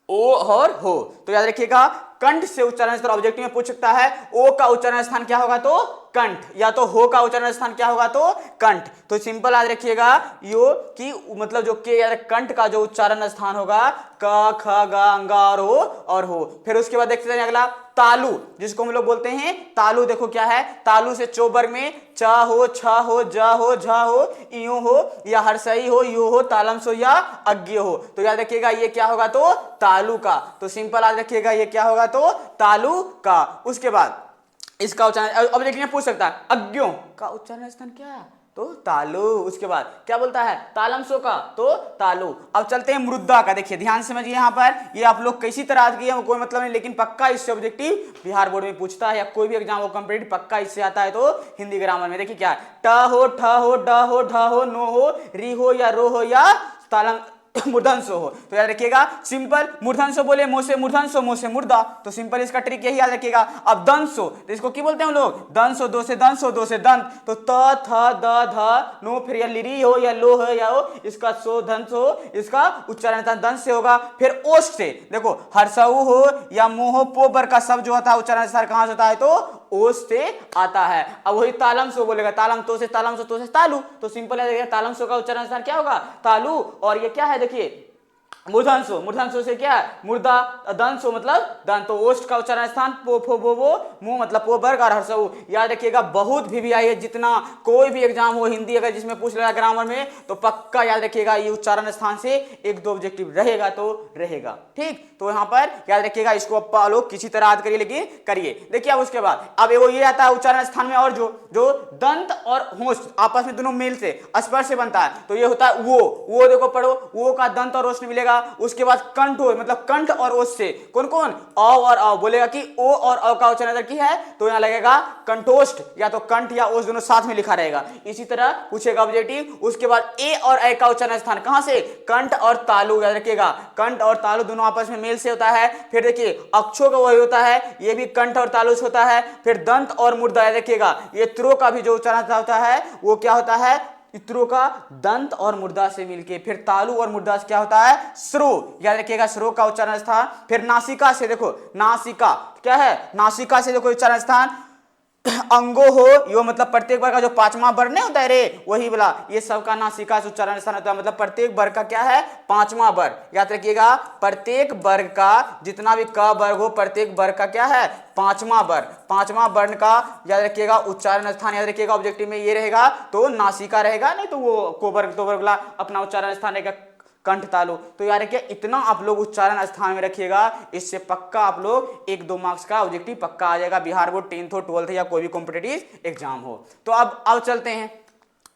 ओ और हो। तो याद रखिएगा कंठ से उच्चारण स्थान ऑब्जेक्टिव में पूछ सकता है, ओ का उच्चारण स्थान क्या होगा तो कंठ, या तो हो का उच्चारण स्थान क्या होगा तो कंठ। तो सिंपल याद रखिएगा यो कि मतलब जो के या कंठ का जो उच्चारण स्थान होगा क ख ग अंगा और हो। फिर उसके बाद देखते हैं अगला तालु, जिसको हम लोग बोलते हैं तालु। देखो क्या है तालु से चो वर्ग में च हो, छ हो, ज हो, झ हो, इयो हो या हर्षई हो, यू हो, तालम सो या अज्ञ हो। तो याद रखिएगा ये क्या होगा तो तालु का। तो सिंपल याद रखिएगा ये क्या होगा तो तालु का। उसके बाद इसका उच्चारण ऑब्जेक्टिव में पूछ सकता है अज्ञों का उच्चारण स्थान क्या है तो तालु। उसके बाद क्या बोलता है, तालम सो का तो तालु। अब चलते हैं मुद्दा का, देखिए ध्यान से समझिए, यहाँ पर ये आप लोग कैसी तरह याद किए कोई मतलब नहीं, लेकिन पक्का इससे ऑब्जेक्टिव बिहार बोर्ड में पूछता है या कोई भी एग्जाम हो कंप्लीट पक्का इससे आता है। तो हिंदी ग्रामर में देखिए क्या है, ट हो, ठ हो, ड हो, ढ हो, नो हो, री हो या रो हो या तालम मूर्धन्य हो। तो याद रखिएगा सिंपल, मूर्धन्य बोले मुंह से मूर्धन्य, मुंह से मुर्दा, तो सिंपल इसका ट्रिक यही याद रखिएगा। अब दंसो, तो इसको क्या बोलते हैं हम लोग, दंसो, दो से दंसो, दो से दंत, तो त थ द ध नो, फिर या लिरी हो या लो हो या हो, इसका सो धंस हो, इसका उच्चारण दंस से होगा। फिर ओष्ठ से देखो, हर्षऊ हो या मोह पो बर का शब्द जो होता है उच्चारण सर कहां से होता है, तो ओस से आता है। अब वही तालम सो बोलेगा, तालम तो से, तालम सो तो से तालु, तो सिंपल है, तालम सो का उच्चारण स्थान क्या होगा, तालु। और ये क्या है देखिए मूर्धन्य, मूर्धन्य से क्या है मुर्दा, दंसो मतलब दंत, तो ओष्ठ का उच्चारण स्थान पो फो बो वो मुंह मतलब पो वर्ग और हर्षऊ। याद रखिएगा बहुत भी आई है, जितना कोई भी एग्जाम हो हिंदी अगर जिसमें पूछ रहा है ग्रामर में, तो पक्का याद रखिएगा ये उच्चारण स्थान से एक दो ऑब्जेक्टिव रहेगा तो रहेगा। ठीक, तो यहाँ पर याद रखिएगा, इसको आप लोग किसी तरह याद करिए, लेकिन करिए। देखिए अब उसके बाद अब वो ये आता है उच्चारण स्थान में, और जो दंत और होंठ आपस में दोनों मेल से स्पर्श से बनता है, तो ये होता है वो देखो पढ़ो, वो का दंत और ओष्ठ मिलेगा। उसके बाद कंठ हो, मतलब कंठ और ओष्ठ से कौन कौन, औ और औ, बोलेगा कि ओ और औ का उच्चारण की है, तो यहां लगेगा कंठोष्ठ, या तो कंठ या ओष्ठ दोनों साथ में लिखा रहेगा। इसी तरह पूछेगा ऑब्जेक्टिव। उसके बाद ए और ए का उच्चारण स्थान कहां से, कंठ और तालु, याद रखिएगा कंठ और तालु दोनों आपस में मेल से होता है। फिर देखिए अक्षों का वही होता है, ये भी कंठ और तालु से होता है। फिर दंत और मुर्दा, याद रखिएगा ये त्रो का भी जो उच्चारण होता है वो क्या होता है, इत्रो का दंत और मुर्दा से मिलके। फिर तालु और मुर्दा से क्या होता है, श्रो, याद रखिएगा श्रो का उच्चारण स्थान। फिर नासिका से देखो, नासिका क्या है, नासिका से देखो उच्चारण स्थान अंगो हो, यो मतलब प्रत्येक वर्ग का जो पांचवा वर्ण नहीं होता है रे, वही वाला, ये सबका नासिका से उच्चारण स्थान होता है, मतलब प्रत्येक वर्ग का क्या है, पांचवा वर्ग। याद रखिएगा प्रत्येक वर्ग का जितना भी क वर्ग हो, प्रत्येक वर्ग का क्या है, पांचवा वर्ग, पांचवा वर्ण का याद रखिएगा उच्चारण स्थान, याद रखिएगा ऑब्जेक्टिव में ये रहेगा तो नासिका रहेगा, नहीं तो वो को वर्ग तो वर्ग वाला अपना उच्चारण स्थान रहेगा कंठ तालु। तो यार क्या इतना आप लोग उच्चारण स्थान में रखिएगा, इससे पक्का आप लोग 1-2 मार्क्स का ऑब्जेक्टिव पक्का आ जाएगा, बिहार बोर्ड 10th हो 12th या कोई भी कॉम्पिटिटिव एग्जाम हो। तो अब चलते हैं,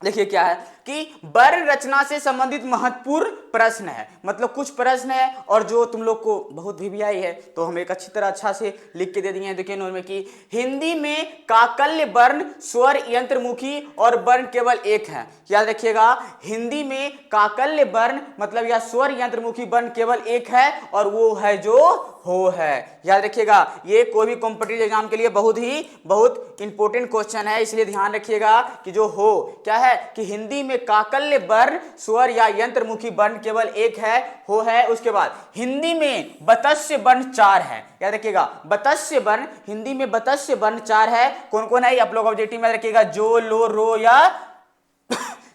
देखिए क्या है कि वर्ण रचना से संबंधित महत्वपूर्ण प्रश्न है, मतलब कुछ प्रश्न है और जो तुम लोग को बहुत भी आई है, तो हम एक अच्छी तरह अच्छा से लिख के दे दिए हैं। देखिए नोट में कि हिंदी में काकल्य वर्ण स्वर यंत्रमुखी और वर्ण केवल एक है। याद रखिएगा हिंदी में काकल्य वर्ण मतलब या स्वर यंत्रमुखी वर्ण केवल एक है, और वो है जो हो है। याद रखिएगा ये कोई भी कॉम्पिटिटिव एग्जाम के लिए बहुत इंपॉर्टेंट क्वेश्चन है, इसलिए ध्यान रखिएगा कि जो हो क्या है कि हिंदी में काकल्य वर्ण स्वर या यंत्रमुखी वर्ण केवल एक है, हो है। उसके बाद हिंदी में बतस्य वर्ण 4 है। याद रखिएगा बतस्य वर्ण, हिंदी में बतस्य वर्ण 4 है। कौन कौन है आप लोग ऑब्जेक्टिव में रखिएगा, जो, लो, रो या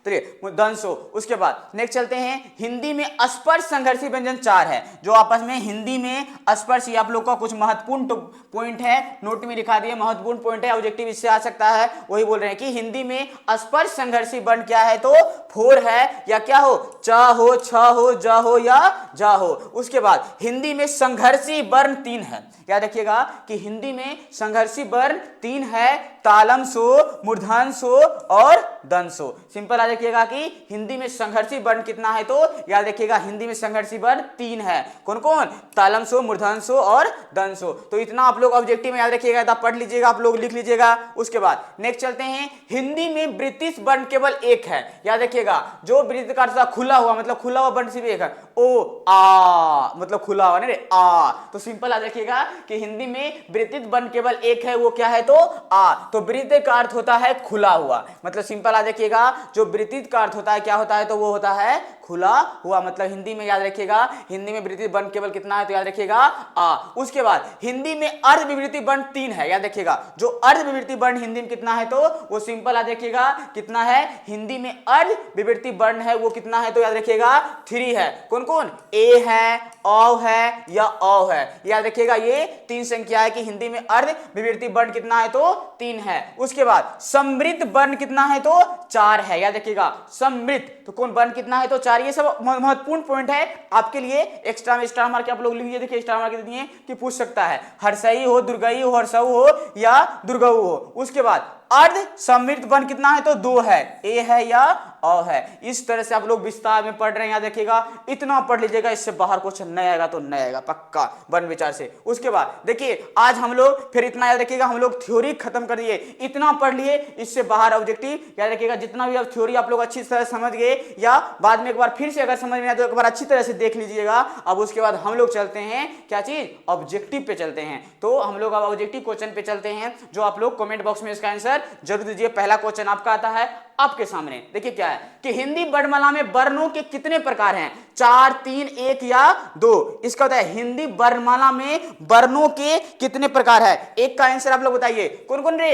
दंसो। उसके बाद नेक्स्ट चलते हैं, हिंदी में स्पर्श संघर्षी व्यंजन 4 है, जो आपस में हिंदी में स्पर्श, आप लोग का कुछ महत्वपूर्ण पॉइंट है, नोट में लिखा दिए महत्वपूर्ण पॉइंट है, ऑब्जेक्टिव इससे आ सकता है। वही बोल रहे हैं कि हिंदी में स्पर्श संघर्षी वर्ण क्या है, तो 4 है, या क्या हो, च हो, छ हो, ज हो या जा हो। उसके बाद हिंदी में संघर्षी वर्ण 3 है। याद रखिएगा कि हिंदी में संघर्षी वर्ण 3 है, तालम सो, मूर्धन्य सो और दंसो। सिंपल याद रखिएगा कि हिंदी में संघर्षी वर्ण कितना है, तो याद रखिएगा हिंदी में संघर्षी वर्ण 3 है। कौन कौन, तालम सो, मूर्धन्य सो और दंसो। तो इतना आप लोग ऑब्जेक्टिव में याद रखिएगा, पढ़ लीजिएगा, आप लोग लिख लीजिएगा। उसके बाद नेक्स्ट चलते हैं, हिंदी में वृत्तिश वर्ण केवल एक है। याद रखिएगा जो वृत्त का अर्थ खुला हुआ, मतलब खुला हुआ वर्ण सिर्फ एक है, ओ आ मतलब खुला हुआ नहीं आ। तो सिंपल याद रखिएगा कि हिंदी में वृत्तित वर्ण केवल एक है, वो क्या है, तो आ। तो वृत्त का अर्थ होता है खुला हुआ, मतलब सिंपल याद रखिएगा जो वृत्तित का अर्थ होता है क्या होता है, तो वो होता है खुला हुआ। मतलब हिंदी में याद रखिएगा हिंदी में वृत्तित वर्ण केवल कितना है, तो याद रखिएगा आ। उसके बाद हिंदी में अर्ध विवृति वर्ण 3 है। याद रखिएगा जो अर्ध विवृति वर्ण हिंदी में कितना है, तो वो सिंपल याद रखिएगा कितना है, हिंदी में अर्ध विवृति वर्ण है वो कितना है, तो याद रखिएगा 3 है। कौन कौन, ए है, औ है या औ है। याद रखिएगा ये 3 संख्या है कि हिंदी में अर्ध विवृति वर्ण कितना है, तो 3 है। उसके बाद समृद्ध वर्ण कितना है, तो 4 है। याद रखिएगा समृद्ध, तो कौन वर्ण कितना है, तो 4। ये सब महत्वपूर्ण पॉइंट है आपके लिए, एक्स्ट्रा में स्टार मार्क आप लोग लिखिए। देखिए स्टार मार्क दिए कि पूछ सकता है, हर्षई हो, दुर्गई हो, हर्षऊ हो या दुर्गऊ हो। उसके बाद अर्ध समृद्ध वर्ण कितना है तो 2 है, ए है या अ है। इस तरह से आप लोग विस्तार में पढ़ रहे हैं, यहाँ देखिएगा इतना पढ़ लीजिएगा, इससे बाहर क्वेश्चन नहीं आएगा तो नहीं आएगा पक्का वर्ण विचार से। उसके बाद देखिए आज हम लोग फिर इतना याद रखिएगा, हम लोग थ्योरी खत्म कर दिए, इतना पढ़ लिए, इससे बाहर ऑब्जेक्टिव याद रखिएगा। जितना भी अब थ्योरी आप लोग अच्छी तरह समझ गए या बाद में एक बार फिर से अगर समझ में आए तो एक बार अच्छी तरह से देख लीजिएगा। अब उसके बाद हम लोग चलते हैं क्या चीज, ऑब्जेक्टिव पे चलते हैं। तो हम लोग अब ऑब्जेक्टिव क्वेश्चन पे चलते हैं, जो आप लोग कमेंट बॉक्स में इसका आंसर जरूर दीजिए। पहला क्वेश्चन आपका आता है आपके सामने, देखिए क्या है कि हिंदी वर्णमाला में वर्णों के कितने प्रकार हैं, 4, 3, 1 या 2। इसका होता है हिंदी वर्णमाला में वर्णों के कितने प्रकार है। एक का आंसर आप लोग बताइए, कौन कौन रे,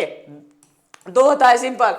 2 होता है सिंपल,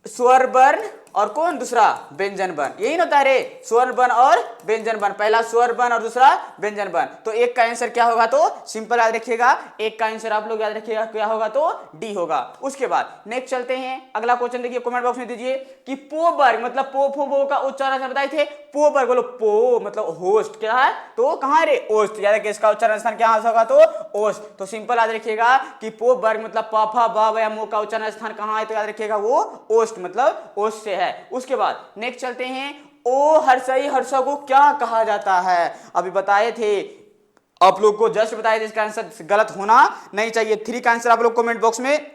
स्वर वर्ण और कौन दूसरा व्यंजन वर्ण, यही ना होता है रे, स्वर वर्ण और व्यंजन वर्ण। पहला स्वर वर्ण और दूसरा व्यंजन वर्ण। तो एक का आंसर क्या होगा तो सिंपल याद रखिएगा, एक का आंसर आप लोग याद रखिएगा क्या होगा तो डी होगा। उसके बाद नेक्स्ट चलते हैं, अगला क्वेश्चन देखिए कमेंट बॉक्स में दीजिए कि पो वर्ग मतलब पो फो बो का उच्चारण बताए थे, पो वर्ग बोलो, पो मतलब होस्ट क्या है तो कहां रे, ओस्ट। याद रखिए इसका उच्चारण स्थान क्या होगा तो ओस्ट। तो सिंपल याद रखिएगा कि पो वर्ग मतलब पा फा बा या मो का उच्चारण स्थान कहां है तो याद रखिएगा वो ओस्ट मतलब ओस्ट से है। उसके बाद नेक्स्ट चलते हैं, ओ हर्षई हर्षा को क्या कहा जाता है, अभी बताए थे आप लोग को, जस्ट बताए थे, इसका आंसर गलत होना नहीं चाहिए। 3 का आंसर आप लोग कमेंट बॉक्स में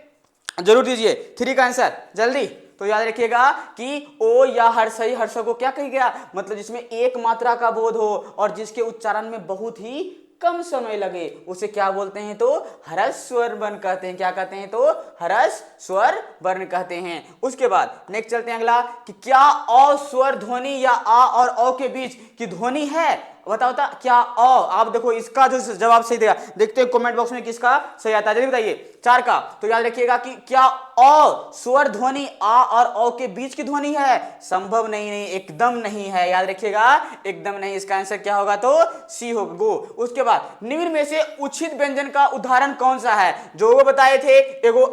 जरूर दीजिए, 3 का आंसर जल्दी। तो याद रखिएगा कि ओ या हर्षई हर्षा को क्या कहा गया, मतलब जिसमें एक मात्रा का बोध हो और जिसके उच्चारण में बहुत ही कम समय लगे, उसे क्या बोलते हैं तो ह्रस्व स्वर वर्ण कहते हैं। क्या कहते हैं तो ह्रस्व स्वर वर्ण कहते हैं। उसके बाद नेक्स्ट चलते हैं अगला कि क्या अ स्वर ध्वनि या आ और औ के बीच की ध्वनि है, बताओ क्या अ। आप देखो इसका जो जवाब सही देगा, देखते हैं कमेंट बॉक्स में किसका सही आता है, जल्दी बताइए। 4 का तो याद रखिएगा कि क्या अ स्वर ध्वनि आ और औ के बीच की ध्वनि है, संभव नहीं, नहीं एकदम नहीं है, याद रखिएगा एकदम नहीं। इसका आंसर क्या होगा तो सी होगा गो। उसके बाद निम्न में से उचित व्यंजन का उदाहरण कौन सा है, जो वो बताए थे एगो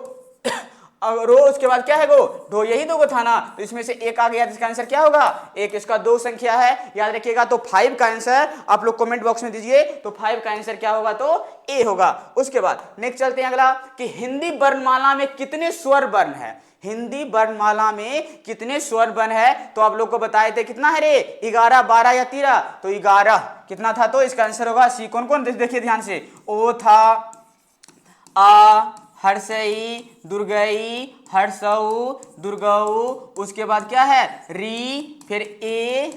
रो, उसके बाद क्या है गो ढो, यही 2 था ना, तो इसमें से एक आ गया, इसका आंसर क्या होगा एक, इसका 2 संख्या है याद रखिएगा। तो 5 का आंसर आप लोग कमेंट बॉक्स में दीजिए, तो 5 का आंसर क्या होगा तो ए होगा। उसके बाद नेक्स्ट चलते हैं अगला कि हिंदी वर्णमाला में कितने स्वर वर्ण है, हिंदी वर्णमाला में कितने स्वर वर्ण है, तो आप लोग को बताए थे कितना है रे, 11, 12 या 13, तो 11 कितना था तो इसका आंसर होगा सी। कौन कौन देखिए ध्यान से, ओ था, आ, हर्षई, दुर्गई, हर्षऊ, दुर्गऊ, उसके बाद क्या है री, फिर ए,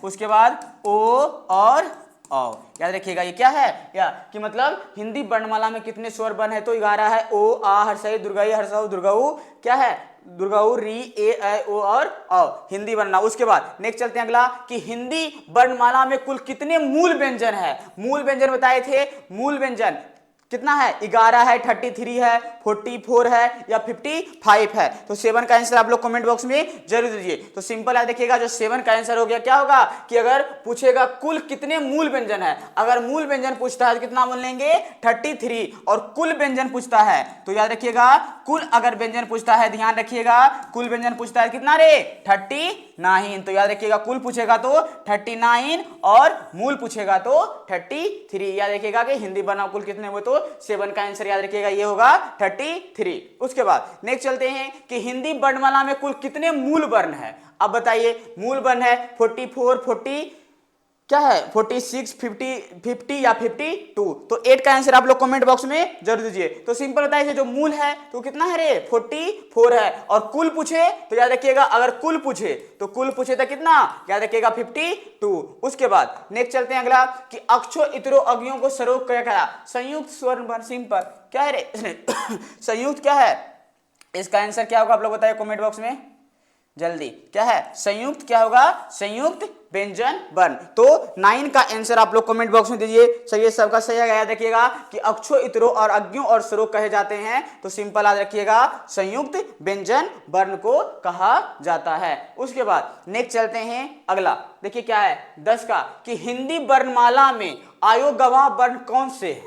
उसके बाद ओ और औ। याद रखिएगा ये क्या है या कि मतलब हिंदी वर्णमाला में कितने स्वर वर्ण है तो 11 है, ओ, आ, हर्षई, दुर्गई, हर्षऊ, दुर्गऊ, क्या है दुर्गऊ, री, ए, ओ और औ, हिंदी वर्णमाला। उसके बाद नेक्स्ट चलते हैं अगला कि हिंदी वर्णमाला में कुल कितने मूल व्यंजन है, मूल व्यंजन बताए थे, मूल व्यंजन कितना है, 11 है, 33 है, 44 है या 55 है। तो 7 का आंसर आप लोग कमेंट बॉक्स में जरूर दीजिए। तो सिंपल याद देखिएगा, जो 7 का आंसर हो गया क्या होगा कि अगर पूछेगा कुल कितने मूल व्यंजन है, अगर मूल व्यंजन पूछता है तो कितना बोल लेंगे 33, और कुल व्यंजन पूछता है तो याद रखिएगा कुल अगर व्यंजन पूछता है, ध्यान रखिएगा कुल व्यंजन पूछता है कितना रे 39, तो याद रखिएगा कुल पूछेगा तो 39 और मूल पूछेगा तो 33। याद रखिएगा कि हिंदी बना कुल कितने हुए तो 7 का आंसर याद रखिएगा ये होगा 33। उसके बाद नेक्स्ट चलते हैं कि हिंदी वर्णमाला में कुल कितने मूल वर्ण है, अब बताइए मूल वर्ण है 44, 40 क्या है 46, 50 या 52। तो 8 का आंसर आप लोग कमेंट बॉक्स में जरूर दीजिए। तो सिंपल बताइए जो मूल है तो कितना है रे 44 है, और कुल पूछे तो याद रखिएगा अगर कुल पूछे तो कितना याद रखिएगा 52। उसके बाद नेक्स्ट चलते हैं अगला कि अक्षो इतरो अज्ञों को सरोग क्या कहा, संयुक्त स्वर वर्ण। सिंपल क्या है रे संयुक्त क्या है, इसका आंसर क्या होगा आप लोग बताइए कमेंट बॉक्स में जल्दी, क्या है संयुक्त, क्या होगा संयुक्त व्यंजन वर्ण। तो 9 का आंसर आप लोग कमेंट बॉक्स में दीजिए। सही है, सबका सही है। याद रखिएगा कि अक्षो इतरो और अज्ञों और स्वरों कहे जाते हैं, तो सिंपल याद रखिएगा संयुक्त व्यंजन वर्ण को कहा जाता है। उसके बाद नेक्स्ट चलते हैं अगला, देखिए क्या है 10 का कि हिंदी वर्णमाला में आयोग गवाह वर्ण कौन से है,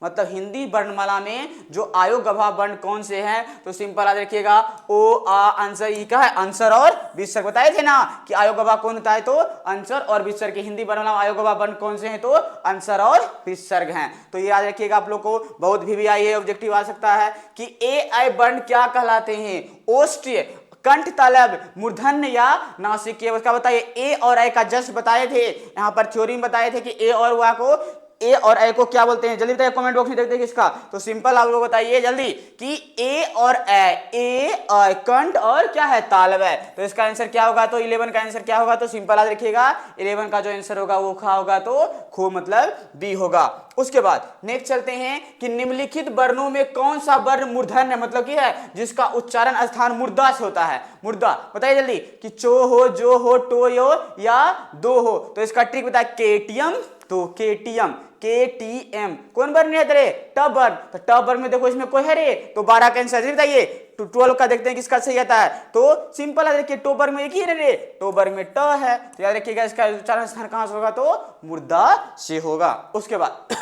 मतलब हिंदी वर्णमाला में जो आयोगवा वर्ण कौन से हैं, तो सिंपल याद रखिएगा ओ आ अंसर ई का है, अंसर और विसर्ग। बताए थे ना कि आयोगवा कौन होता है, तो अंसर और विसर्ग। की हिंदी वर्णमाला में आयोगवा वर्ण कौन से हैं, तो अंसर और विसर्ग हैं। तो ये याद रखिएगा आप लोग को, बहुत भी आई है ऑब्जेक्टिव आ सकता है कि ए आई वर्ण क्या कहलाते हैं, ओष्ठ्य, कंठ, तालब, मूर्धन्य या नासिकीय। उसका बताइए ए और ए का जस्ट बताए थे, यहां पर थ्योरी में बताए थे कि ए और वा को, ए और ए को क्या बोलते हैं, जल्दी बताइए कमेंट बॉक्स में देखते हैं किसका। तो सिंपल आप लोग बताइए जल्दी कि ए और ए कंठ और क्या है, तालब है। तो इसका आंसर क्या होगा, तो 11 का आंसर क्या होगा, तो सिंपल याद रखिएगा 11 का जो आंसर होगा वो खा होगा, तो खो मतलब बी होगा। उसके बाद नेक्स्ट चलते हैं कि निम्नलिखित वर्णों में कौन सा वर्ण मूर्धन्य मतलब की है, जिसका उच्चारण स्थान मुर्दा से होता है। मुर्दा बताइए जल्दी कि चो हो, जो हो, टो हो या दो हो। तो इसका ट्रिक बताए, केटीएम, तो केटीएम, KTM कौन वर्ण है रे, ट वर्ण। तो ट वर्ण में देखो इसमें कोई है रे, तो 12 का आंसर बताइए। तो 12 का देखते हैं किसका सही आता है, तो सिंपल है देखिए टो वर्ग में एक ही है रे, टो वर्ग में ट है। तो याद रखिएगा इसका उच्चारण स्थान कहां से होगा, तो मुर्दा से होगा। उसके बाद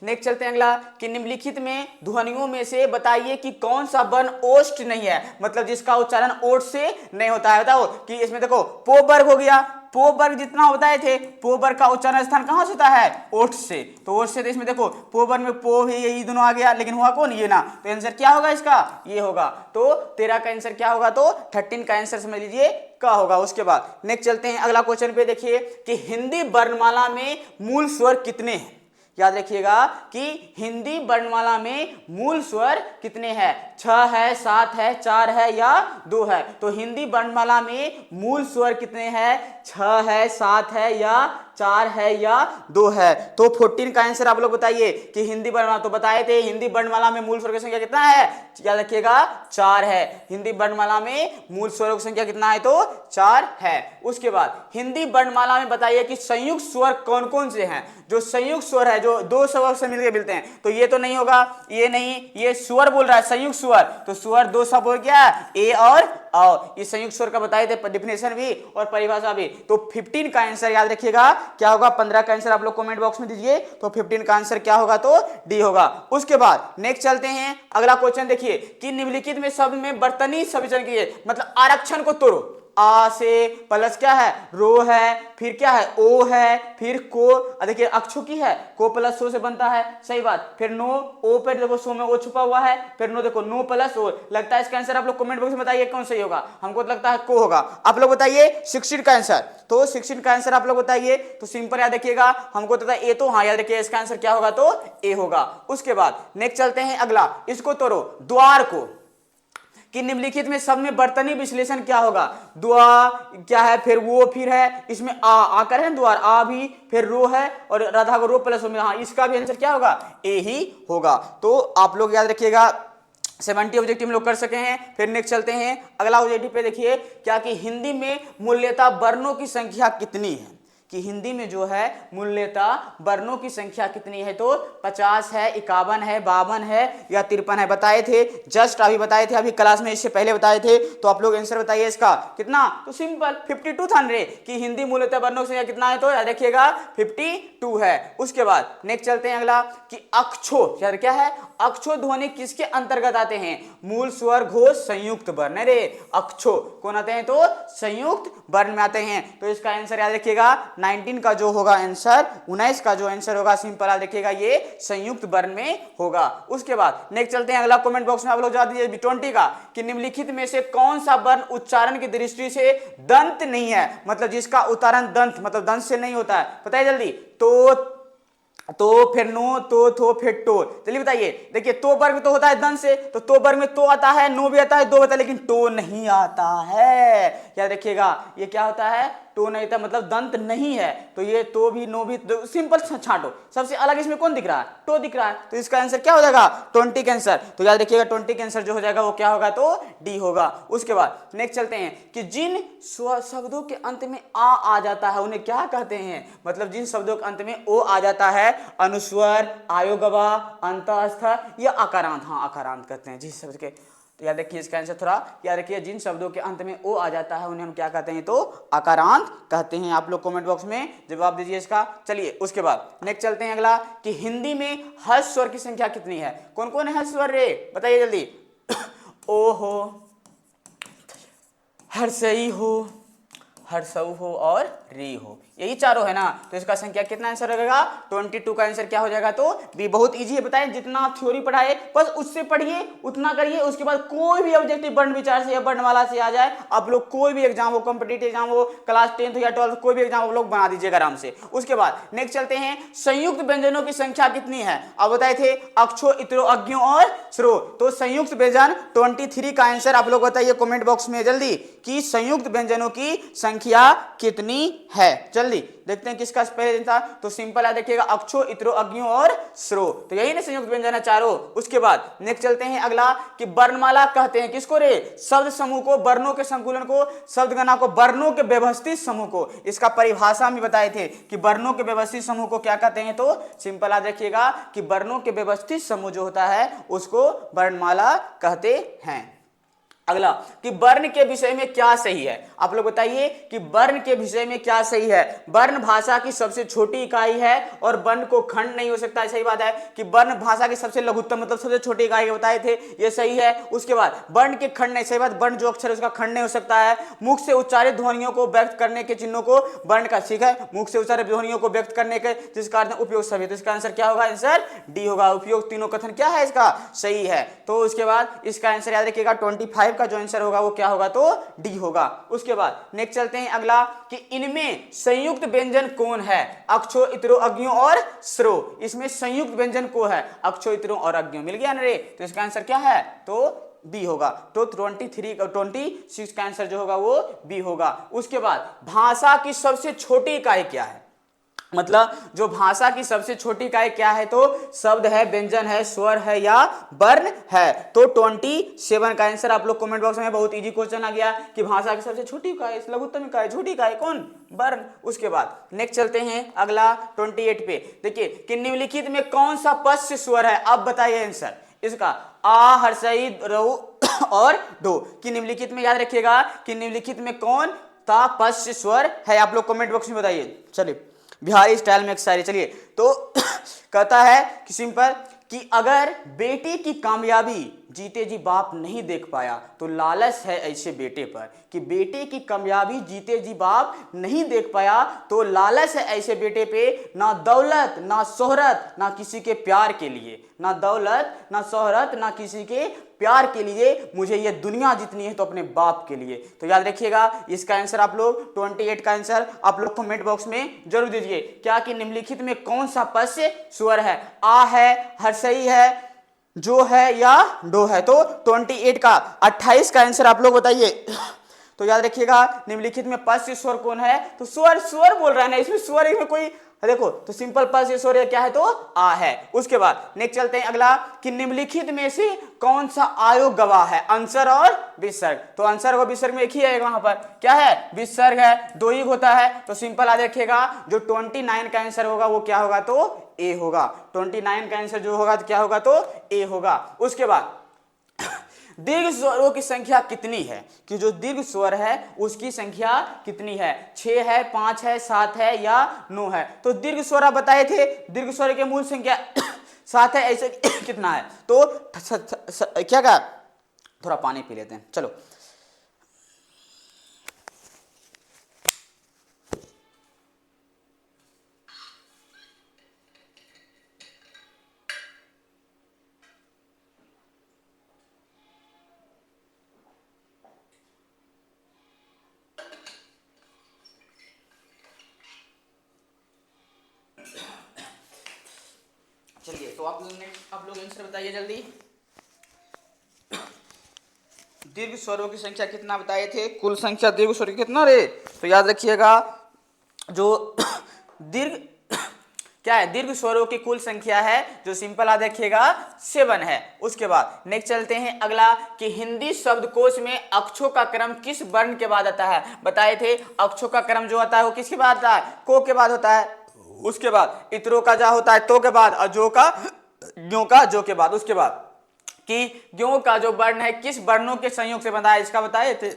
नेक्स्ट चलते हैं अगला कि निम्नलिखित में ध्वनियों में से बताइए कि कौन सा वर्ण ओष्ठ नहीं है, मतलब जिसका उच्चारण ओठ से नहीं होता है। बताओ कि इसमें देखो पो वर्ग हो गया, पो वर्ग जितना बताए थे, पो वर्ग का उच्चारण स्थान कहां से होता है, ओठ से। तो ओठ से, तो इसमें देखो पो वर्ग में पो भी यही दोनों आ गया, लेकिन हुआ कौन, ये ना। तो आंसर क्या होगा इसका, ये होगा। तो 13 का आंसर क्या होगा, तो 13 का आंसर समझ लीजिए का होगा। उसके बाद नेक्स्ट चलते हैं अगला क्वेश्चन पे, देखिए कि हिंदी वर्णमाला में मूल स्वर कितने हैं। याद रखिएगा कि हिंदी वर्णमाला में मूल स्वर कितने हैं, 6 है, 7 है, 4 है या 2 है। तो हिंदी वर्णमाला में मूल स्वर कितने हैं, 6 है, 7 है या 4 है या 2 है। तो 14 का आंसर आप लोग बताइए कि हिंदी वर्णमाला, तो बताए थे हिंदी वर्णमाला में मूल स्वर की संख्या कितना है, याद रखिएगा 4 है। हिंदी वर्णमाला में मूल स्वरों की संख्या कितना है, तो 4 है। उसके बाद हिंदी वर्णमाला में बताइए कि संयुक्त स्वर कौन कौन से हैं। जो संयुक्त स्वर है, जो दो शब्द से मिलकर मिलते हैं, तो ये तो नहीं होगा, ये नहीं, ये स्वर बोल रहा है संयुक्त स्वर। तो स्वर दो शब्द हो गया, ए और औ। इस संयुक्त स्वर का बताए थे डिफिनेशन भी और परिभाषा भी। तो 15 का आंसर याद रखिएगा क्या होगा, 15 का आंसर आप लोग कमेंट बॉक्स में दीजिए। तो 15 का आंसर क्या होगा, तो डी होगा। उसके बाद नेक्स्ट चलते हैं अगला क्वेश्चन, देखिए कि निम्नलिखित में शब्द में वर्तनी सविचरण कीजिए, मतलब आरक्षण को तोड़ो। आ से प्लस क्या है, रो है, फिर क्या है, ओ है, फिर को, देखिए अक्षु की है, को प्लस सो से बनता है, सही बात। फिर नो, ओ पर देखो सो में ओ छुपा हुआ है, फिर नो देखो नो प्लस ओ। लगता है इसका आंसर आप लोग कमेंट बॉक्स में बताइए कौन सही होगा। हमको तो लगता है को होगा, आप लोग बताइए 16 का आंसर। तो 16 का आंसर आप लोग बताइए। तो सिंपल याद रखिएगा, हमको तो ए, तो हाँ याद रखिए इसका आंसर क्या होगा, तो ए होगा। उसके बाद नेक्स्ट चलते हैं अगला, इसको तोड़ो, द्वार को, कि निम्नलिखित में सब में वर्तनी विश्लेषण क्या होगा, द्वा क्या है, फिर वो, फिर है इसमें आ आकर है द्वार, आ भी, फिर रो है और राधा को रो प्लस में, हाँ इसका भी आंसर क्या होगा, ए ही होगा। तो आप लोग याद रखिएगा 70 ऑब्जेक्टिव लोग कर सके हैं। फिर नेक्स्ट चलते हैं अगला ऑब्जेक्टिव पे, देखिए क्या कि हिंदी में मूल्यता वर्णों की संख्या कितनी है, कि हिंदी में जो है मूल्यता वर्णों की संख्या कितनी है, तो 50 है, 51 है, 52 है या 53 है। बताए थे जस्ट अभी बताए थे, अभी क्लास में इससे पहले बताए थे। तो आप लोग आंसर बताइए इसका कितना, तो सिंपल 52 था रे, कि हिंदी मूल्यता वर्णों की संख्या कितना है, तो याद रखिएगा 52 है। उसके बाद नेक्स्ट चलते हैं अगला कि अक्षो, यार क्या है, अक्षो ध्वनि किसके अंतर्गत आते हैं, मूल स्वर घोष संयुक्त वर्ण रे, अक्षो कौन आते हैं, तो संयुक्त वर्ण में आते हैं। तो इसका आंसर याद रखिएगा 19 का जो होगा आंसर, 19 का जो आंसर होगा सिंपल याद रखिएगा ये संयुक्त वर्ण में होगा। उसके बाद नेक्स्ट चलते हैं अगला, कमेंट बॉक्स में आप लोग जा दीजिए 20 का, कि निम्नलिखित में से कौन सा वर्ण उच्चारण की दृष्टि से दंत नहीं है, मतलब जिसका उच्चारण दंत मतलब दंत से नहीं होता है। बताइए जल्दी, तो फिर नो, तो थो, फिर टो। चलिए बताइए, देखिए तो वर्ग में तो होता है दंत से, तो वर्ग में तो आता है, नो भी आता है, दो आता है, लेकिन टो नहीं आता है। याद रखिएगा ये क्या होता है, टो नहीं था, मतलब दंत नहीं है। तो ये तो भी नो भी, तो सिंपल छांटो, सबसे अलग इसमें कौन दिख रहा है, टो दिख रहा है। तो इसका आंसर क्या हो जाएगा, 20 का आंसर। तो याद रखिएगा 20 का आंसर जो हो जाएगा वो क्या होगा, तो डी होगा। उसके बाद नेक्स्ट चलते हैं कि जिन शब्दों के अंत में आ जाता है उन्हें क्या कहते हैं, मतलब जिन शब्दों के अंत में ओ आ जाता है, अनुस्वर, आयोगवा, अंतस्थ या अकारांत, हाँ अकारांत कहते हैं जिस शब्द के तो याद रखिए इसका आंसर, थोड़ा याद रखिए, जिन शब्दों के अंत में ओ आ जाता है उन्हें हम क्या कहते हैं, तो आकारांत कहते हैं। आप लोग कमेंट बॉक्स में जवाब दीजिए इसका। चलिए उसके बाद नेक्स्ट चलते हैं अगला, कि हिंदी में हर्ष स्वर की संख्या कितनी है। कौन कौन है हर्ष स्वर रे, बताइए जल्दी। ओ हो, हर्षई हो, हर्षऊ हो और री हो, यही चारों है ना। तो इसका संख्या कितना आंसर रहेगा, 22 का आंसर क्या हो जाएगा, तो बी। बहुत इजी है, बताएं जितना आप थ्योरी पढ़ाए बस उससे पढ़िए, उतना करिए। उसके बाद कोई भी ऑब्जेक्टिव वर्ण विचार से या वर्णमाला से आ जाए, आप लोग कोई भी एग्जाम हो, कॉम्पिटिटिव एग्जाम हो, क्लास 10th या 12th, कोई भी एग्जाम आप लोग बना दीजिएगा आराम से। उसके बाद नेक्स्ट चलते हैं, संयुक्त व्यंजनों की संख्या कितनी है। अब बताए थे अक्षो, इतरो, अज्ञो और श्रो, तो संयुक्त व्यंजन 23 का आंसर आप लोग बताइए कमेंट बॉक्स में जल्दी, कि संयुक्त व्यंजनों की संख्या कितनी है। जल्दी देखते हैं किसका पहले था, तो सिंपल है, देखिएगा अक्षो, इतरो, अज्ञो और श्रो, तो यही ना संयुक्त व्यंजन है चारों। उसके बाद नेक्स्ट चलते हैं अगला, कि वर्णमाला कहते हैं किसको रे, शब्द समूह को, वर्णों के संकुलन को, शब्द गणना को, वर्णों के व्यवस्थित समूह को। इसका परिभाषा में बताए थे कि वर्णों के व्यवस्थित समूह को क्या कहते हैं, तो सिंपल याद रखिएगा कि वर्णों के व्यवस्थित समूह जो होता है उसको वर्णमाला कहते हैं। अगला, कि वर्ण के विषय में क्या सही है। आप लोग बताइए कि वर्ण के विषय में क्या सही है। वर्ण भाषा की सबसे छोटी इकाई है और वर्ण को खंड नहीं हो सकता है, सही बात है। कि वर्ण भाषा की सबसे लघुत्तम मतलब सबसे छोटी इकाई बताए थे, ये सही है। उसके बाद वर्ण के खंड नहीं, सही बात, वर्ण जो अक्षर है उसका खंड नहीं हो सकता है। मुख से उच्चारित ध्वनियों को व्यक्त करने के चिन्हों को वर्ण का, ठीक है, मुख से उच्चारित ध्वनियों को व्यक्त करने के जिसका अर्थ उपयोग सभी, तो इसका आंसर क्या होगा, आंसर डी होगा। उपयोग तीनों कथन क्या है इसका, सही है। तो उसके बाद इसका आंसर याद रखिएगा 25 का जो आंसर होगा वो क्या होगा, तो डी होगा। उसके बाद नेक्स्ट चलते हैं अगला, कि इनमें संयुक्त व्यंजन कौन है। अक्षो, इतरो, अज्ञो और श्रो, इसमें संयुक्त व्यंजन को है, अक्षो, इतरो और अज्ञो। मिल गया ना रे, तो इसका आंसर क्या है, तो बी होगा। तो 26 का आंसर जो होगा वो बी होगा। उसके बाद भाषा की सबसे छोटी इकाई क्या है, मतलब जो भाषा की सबसे छोटी इकाई क्या है, तो शब्द है, व्यंजन है, स्वर है या वर्ण है। तो 27 का आंसर आप लोग कमेंट बॉक्स में, बहुत इजी क्वेश्चन आ गया कि भाषा की सबसे छोटी इकाई, लघुत्तम इकाई, छोटी इकाई कौन, वर्ण। उसके बाद नेक्स्ट चलते हैं अगला 28 पे, देखिए कि निम्नलिखित में कौन सा पश्च स्वर है। अब बताइए आंसर इसका, आ, हर्षई, रऊ और डो, कि निम्नलिखित में याद रखिएगा कि निम्नलिखित में कौन सा पश्च स्वर है, आप लोग कमेंट बॉक्स में बताइए। चलिए बिहारी स्टाइल में एक शायरी, चलिए तो कहता है कि सिंपल, कि अगर बेटे की कामयाबी जीते जी बाप नहीं देख पाया तो लालच है ऐसे बेटे पर। कि बेटे की कामयाबी जीते जी बाप नहीं देख पाया तो लालच है ऐसे बेटे पे, ना दौलत ना शोहरत ना किसी के प्यार के लिए, ना दौलत ना शोहरत ना किसी के प्यार के लिए, मुझे ये दुनिया जितनी है तो अपने बाप के लिए। तो याद रखिएगा इसका आंसर आप लोग 28 का आंसर आप लोग कमेंट बॉक्स में जरूर दीजिए, क्या कि निम्नलिखित में कौन सा पश्च स्वर है, आ है, हर्षई है, जो है या डो है। तो 28 का 28 का आंसर आप लोग बताइए। तो याद रखिएगा निम्नलिखित में पश्च स्वर कौन है, तो स्वर, स्वर बोल रहा है ना, इसमें स्वर में कोई देखो, तो सिंपल पश्च स्वर क्या है, तो आ है। उसके बाद नेक्स्ट चलते हैं अगला, कि निम्नलिखित में से कौन सा आयोग गवाह है, अंसर और विसर्ग। तो अंसर और विसर्ग में एक ही है, वहां पर क्या है, विसर्ग है, दो ही होता है। तो सिंपल याद रखिएगा जो 29 का आंसर होगा वो क्या होगा, तो ए होगा। 29 का आंसर जो होगा तो क्या होगा, तो ए होगा। उसके बाद दीर्घ स्वरों की संख्या कितनी है, कि जो दीर्घ स्वर है उसकी संख्या कितनी है, 6 है, 5 है, 7 है या 9 है। तो दीर्घ स्वर आप बताए थे, दीर्घ स्वर के मूल संख्या 7 है, ऐसे कितना है, तो क्या थोड़ा पानी पी लेते हैं, चलो। चलिए तो आप लोग आंसर बताइए जल्दी। दीर्घ स्वरों की संख्या कितना बताए थे, कुल संख्या दीर्घ स्वर की कितना रे, तो याद रखिएगा जो दीर्घ क्या है, दीर्घ स्वरों की कुल संख्या है जो सिंपल याद रखिएगा 7 है। उसके बाद नेक्स्ट चलते हैं अगला, कि हिंदी शब्दकोश में अक्षरों का क्रम किस वर्ण के बाद आता है। बताए थे अक्षरों का क्रम जो आता है वो किसके बाद आता है, को के बाद होता है। उसके बाद इतरो का जा होता है तो के बाद, और जो का ज्यों का जो के बाद। उसके बाद कि ज्यों का जो वर्ण है किस वर्णों के संयोग से बना है, इसका बताए थे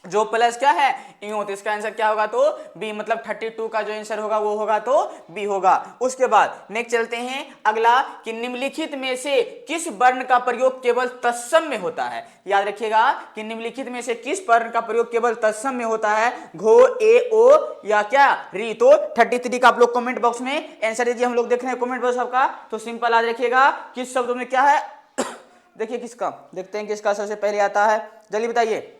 जो प्लस क्या है इयों, तो इसका आंसर क्या होगा तो बी, मतलब 32 का जो आंसर होगा वो होगा तो बी होगा। उसके बाद नेक्स्ट चलते हैं अगला कि निम्नलिखित में से किस वर्ण का प्रयोग केवल तत्सम में होता है। याद रखिएगा कि निम्नलिखित में से किस वर्ण का प्रयोग केवल तत्सम में होता है, घो, ए, ओ या क्या री। तो 33 का आप लोग कमेंट बॉक्स में आंसर दीजिए, हम लोग देख रहे हैं कमेंट बॉक्स आपका। तो सिंपल याद रखिएगा किस शब्दों में क्या है देखिए किसका, देखते हैं किसका सबसे पहले आता है, जल्दी बताइए।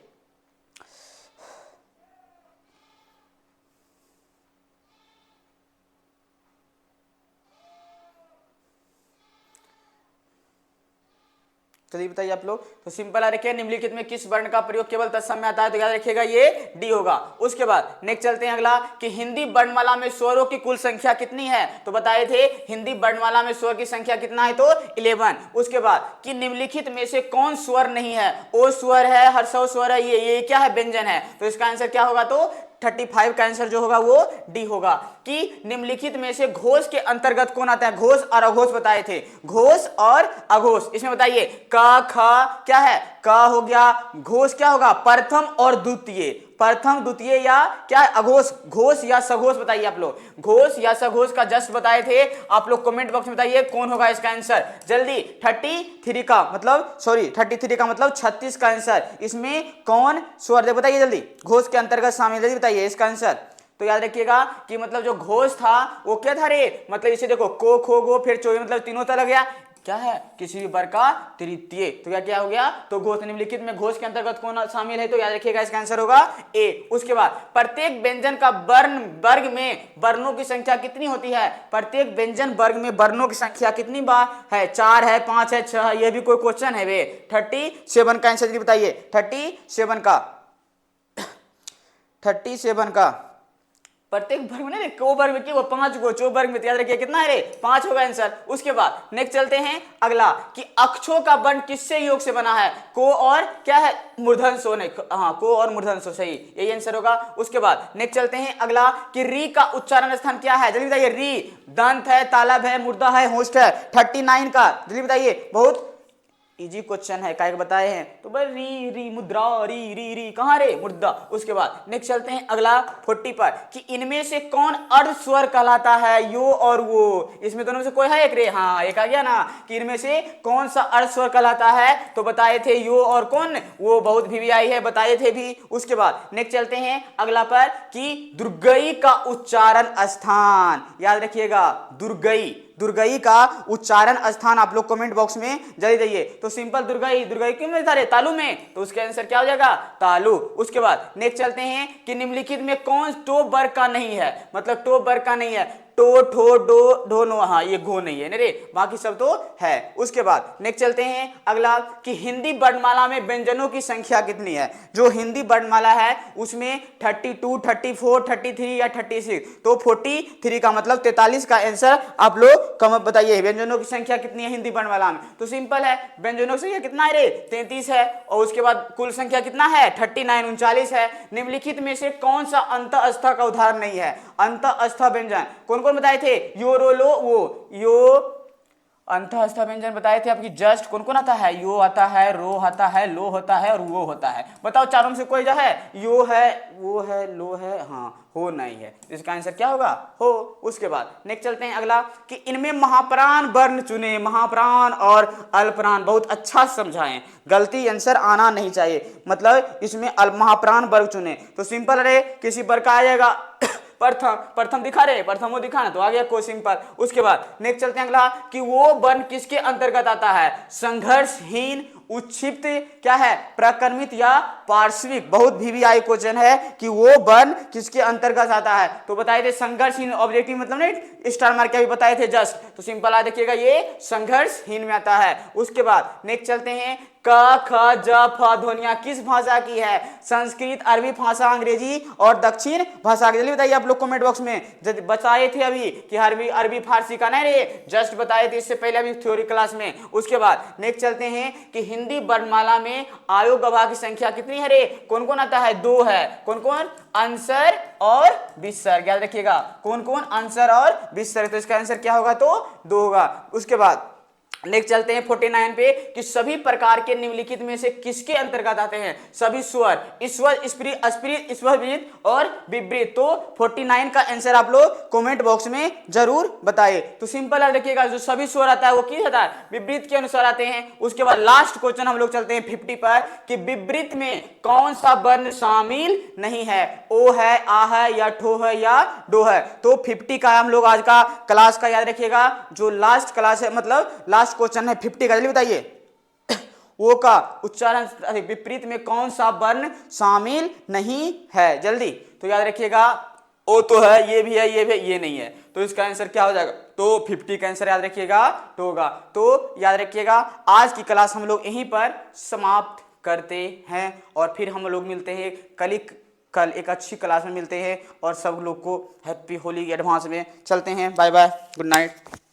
चलिए बताइए आप लोग। तो सिंपल आ रखिए निम्नलिखित में किस वर्ण का प्रयोग केवल तत्सम में आता है, तो याद रखिएगा ये डी होगा। उसके बाद नेक्स्ट चलते हैं अगला कि हिंदी वर्णमाला में स्वरों की कुल संख्या कितनी है, तो बताए थे हिंदी वर्णमाला में स्वर की संख्या कितना है तो 11। उसके बाद कि निम्नलिखित में से कौन स्वर नहीं है, ओ स्वर है, हर्षव स्वर है, ये क्या है व्यंजन है, तो इसका आंसर क्या होगा तो 35 का आंसर जो होगा वो डी होगा। कि निम्नलिखित में से घोष के अंतर्गत कौन आता है, घोष और अघोष बताए थे, घोष और अघोष। इसमें बताइए क ख क्या है, क हो गया, घोष क्या होगा प्रथम और द्वितीय, प्रथम द्वितीय या क्या अघोष, घोष या सघोष बताइए आप लोग, घोष या सघोष का जस्ट बताए थे आप लोग कमेंट बॉक्स में बताइए कौन होगा इसका आंसर जल्दी। 33 का मतलब 33 का मतलब 36 का आंसर, इसमें कौन स्वर बताइए जल्दी, घोष के अंतर्गत शामिल, जल्दी बताइए इसका आंसर। तो याद रखिएगा कि मतलब जो घोष था वो क्या था रे, मतलब इसे देखो को खो गो फिर चो, मतलब तीनों तरह गया क्या है किसी भी वर्ग का तृतीय, तो क्या हो गया तो घोष। निम्नलिखित में घोष के अंतर्गत कौन शामिल है, तो याद रखिएगा इसका आंसर होगा ए। उसके बाद प्रत्येक व्यंजन का वर्ण वर्ग में वर्णों की संख्या कितनी होती है, प्रत्येक व्यंजन वर्ग में वर्णों की संख्या कितनी बार है, 4 है, 5 है, 6 है, यह भी कोई क्वेश्चन है वे। 37 का आंसर बताइए, 37 का प्रत्येक वर्ग में नहीं, को वर्ग में क्या 5 गो, चो वर्ग में याद रखिए कितना है रे 5 होगा आंसर। उसके बाद नेक्स्ट चलते हैं अगला कि अक्षों का वर्ण किससे योग से बना है, को और क्या है मूर्धन्य नहीं, हाँ को और मूर्धन्य सही, यही आंसर होगा। उसके बाद नेक्स्ट चलते हैं अगला कि री का उच्चारण स्थान क्या है, जल्दी बताइए। री दंत है, तालब है, मुर्दा है, होस्ट है। 39 का जल्दी बताइए, बहुत इजी क्वेश्चन है, काय बताए हैं तो भाई री री मुद्रा, री री री कहाँ रे मुद्दा। उसके बाद नेक्स्ट चलते हैं अगला 40 पर कि इनमें से कौन अर्ध स्वर कहलाता है, यो और वो, इसमें दोनों में से कोई है एक रे, हाँ एक आ गया ना, कि इनमें से कौन सा अर्ध स्वर कहलाता है, तो बताए थे यो और कौन वो, बहुत भी आई है बताए थे भी। उसके बाद नेक्स्ट चलते हैं अगला पर कि दुर्गई का उच्चारण स्थान, याद रखिएगा दुर्गई का उच्चारण स्थान आप लोग कमेंट बॉक्स में जल्दी दीजिए। तो सिंपल दुर्गई क्यों में था रे, तालु में, तो उसका आंसर क्या हो जाएगा तालु। उसके बाद नेक्स्ट चलते हैं कि निम्नलिखित में कौन टोप वर्ग का नहीं है, मतलब टोप वर्ग का नहीं है, टो ठो डो ढो नो, हाँ ये घो नहीं है ना रे, बाकी सब तो है। उसके बाद नेक्स्ट चलते हैं अगला कि हिंदी वर्णमाला में व्यंजनों की संख्या कितनी है, जो हिंदी वर्णमाला है उसमें 32, 34, 33 या 36, तो 43 का मतलब 43 का आंसर आप लोग कम बताइए। व्यंजनों की संख्या कितनी है हिंदी वर्णमाला में, तो सिंपल है व्यंजनों की संख्या कितना है रे 33 है, और उसके बाद कुल संख्या कितना है 39 39 है। निम्नलिखित में से कौन सा अंतःस्थ का उदाहरण नहीं है, अंतःस्थ व्यंजन कौन कौन बताए थे, यो रो लो वो, यो अंतःस्थ व्यंजन बताए थे आपकी जस्ट कौन कौन आता है, यो आता है, रो आता है, लो होता है और वो होता है। बताओ चारों में से कोई जो है, यो है, वो है, लो है, हाँ हो नहीं है, इसका आंसर क्या होगा हो। उसके बाद नेक्स्ट चलते हैं अगला कि इनमें महाप्राण वर्ण चुने, महाप्राण और अल्पप्राण, बहुत अच्छा समझाएं, गलती आंसर आना नहीं चाहिए, मतलब इसमें महाप्राण वर्ग चुने, तो सिंपल रहे किसी वर्ग का आ जाएगा प्रथम दिखा रहे, प्रथमो दिखा ना, तो आ गया को सिंपल। उसके बाद नेक्स्ट चलते हैं अगला कि वो वर्ण किसके अंतर्गत आता है, संघर्षहीन, उच्छिप्त, क्या है प्रकर्मित या पार्श्विक, बहुत VVI क्वेश्चन है कि वो वर्ण किसके अंतर्गत आता है, तो बताए थे संघर्षहीन, ऑब्जेक्टिव मतलब नहीं स्टार मार्क भी बताए थे जस्ट, तो सिंपल आ देखिएगा ये संघर्षहीन में आता है। उसके बाद नेक्स्ट चलते हैं क ख ज फ ध्वनियां किस भाषा की है, संस्कृत, अरबी भाषा, अंग्रेजी और दक्षिण भाषा की, जल्दी बताइए आप लोग कमेंट बॉक्स में। बताए थे अभी कि अरबी फारसी का नहीं रे, जस्ट बताए थे इससे पहले अभी थ्योरी क्लास में। उसके बाद नेक्स्ट चलते हैं कि हिंदी वर्णमाला में आयोग गवाह की संख्या कितनी है रे, कौन कौन आता है, 2 है, कौन कौन अंसर और विसर्ग, याद रखिएगा कौन कौन अंसर और विसर्ग, तो इसका आंसर क्या होगा तो 2 होगा। उसके बाद नेक्स्ट चलते हैं 49 पे कि सभी प्रकार के निम्नलिखित में से किसके अंतर्गत आते हैं? सभी स्वर, ईश्वर, स्पृत, ईश्वरविद और विपरीत। तो 49 का आंसर आप लोग कमेंट बॉक्स में जरूर बताइए। तो सिंपल आप रखिएगा, जो सभी स्वर आता है वो किस आता है? विपरीत के अनुसार आते हैं। उसके बाद लास्ट क्वेश्चन हम लोग चलते हैं 50 पर कि विपरीत में कौन सा वर्ण शामिल नहीं है? ओ है, आ है, या ठो है, या डो है। तो 50 का हम लोग आज का क्लास का याद रखिएगा, जो लास्ट क्लास है, मतलब लास्ट क्वेश्चन है 50 का। जल्दी बताइए। ओ का उच्चारण विपरीत में कौन सा वर्ण शामिल नहीं है? जल्दी तो याद रखिएगा। ओ तो है, ये भी है, ये भी है, ये नहीं है। तो इसका आंसर क्या हो जाएगा? तो 50 का आंसर याद रखिएगा तो होगा। तो याद रखिएगा आज की क्लास हम लोग यहीं पर समाप्त करते हैं और फिर हम लोग मिलते हैं कल एक अच्छी क्लास में मिलते हैं। और सब लोग को हैप्पी होली एडवांस में। चलते हैं, बाय बाय, गुड नाइट।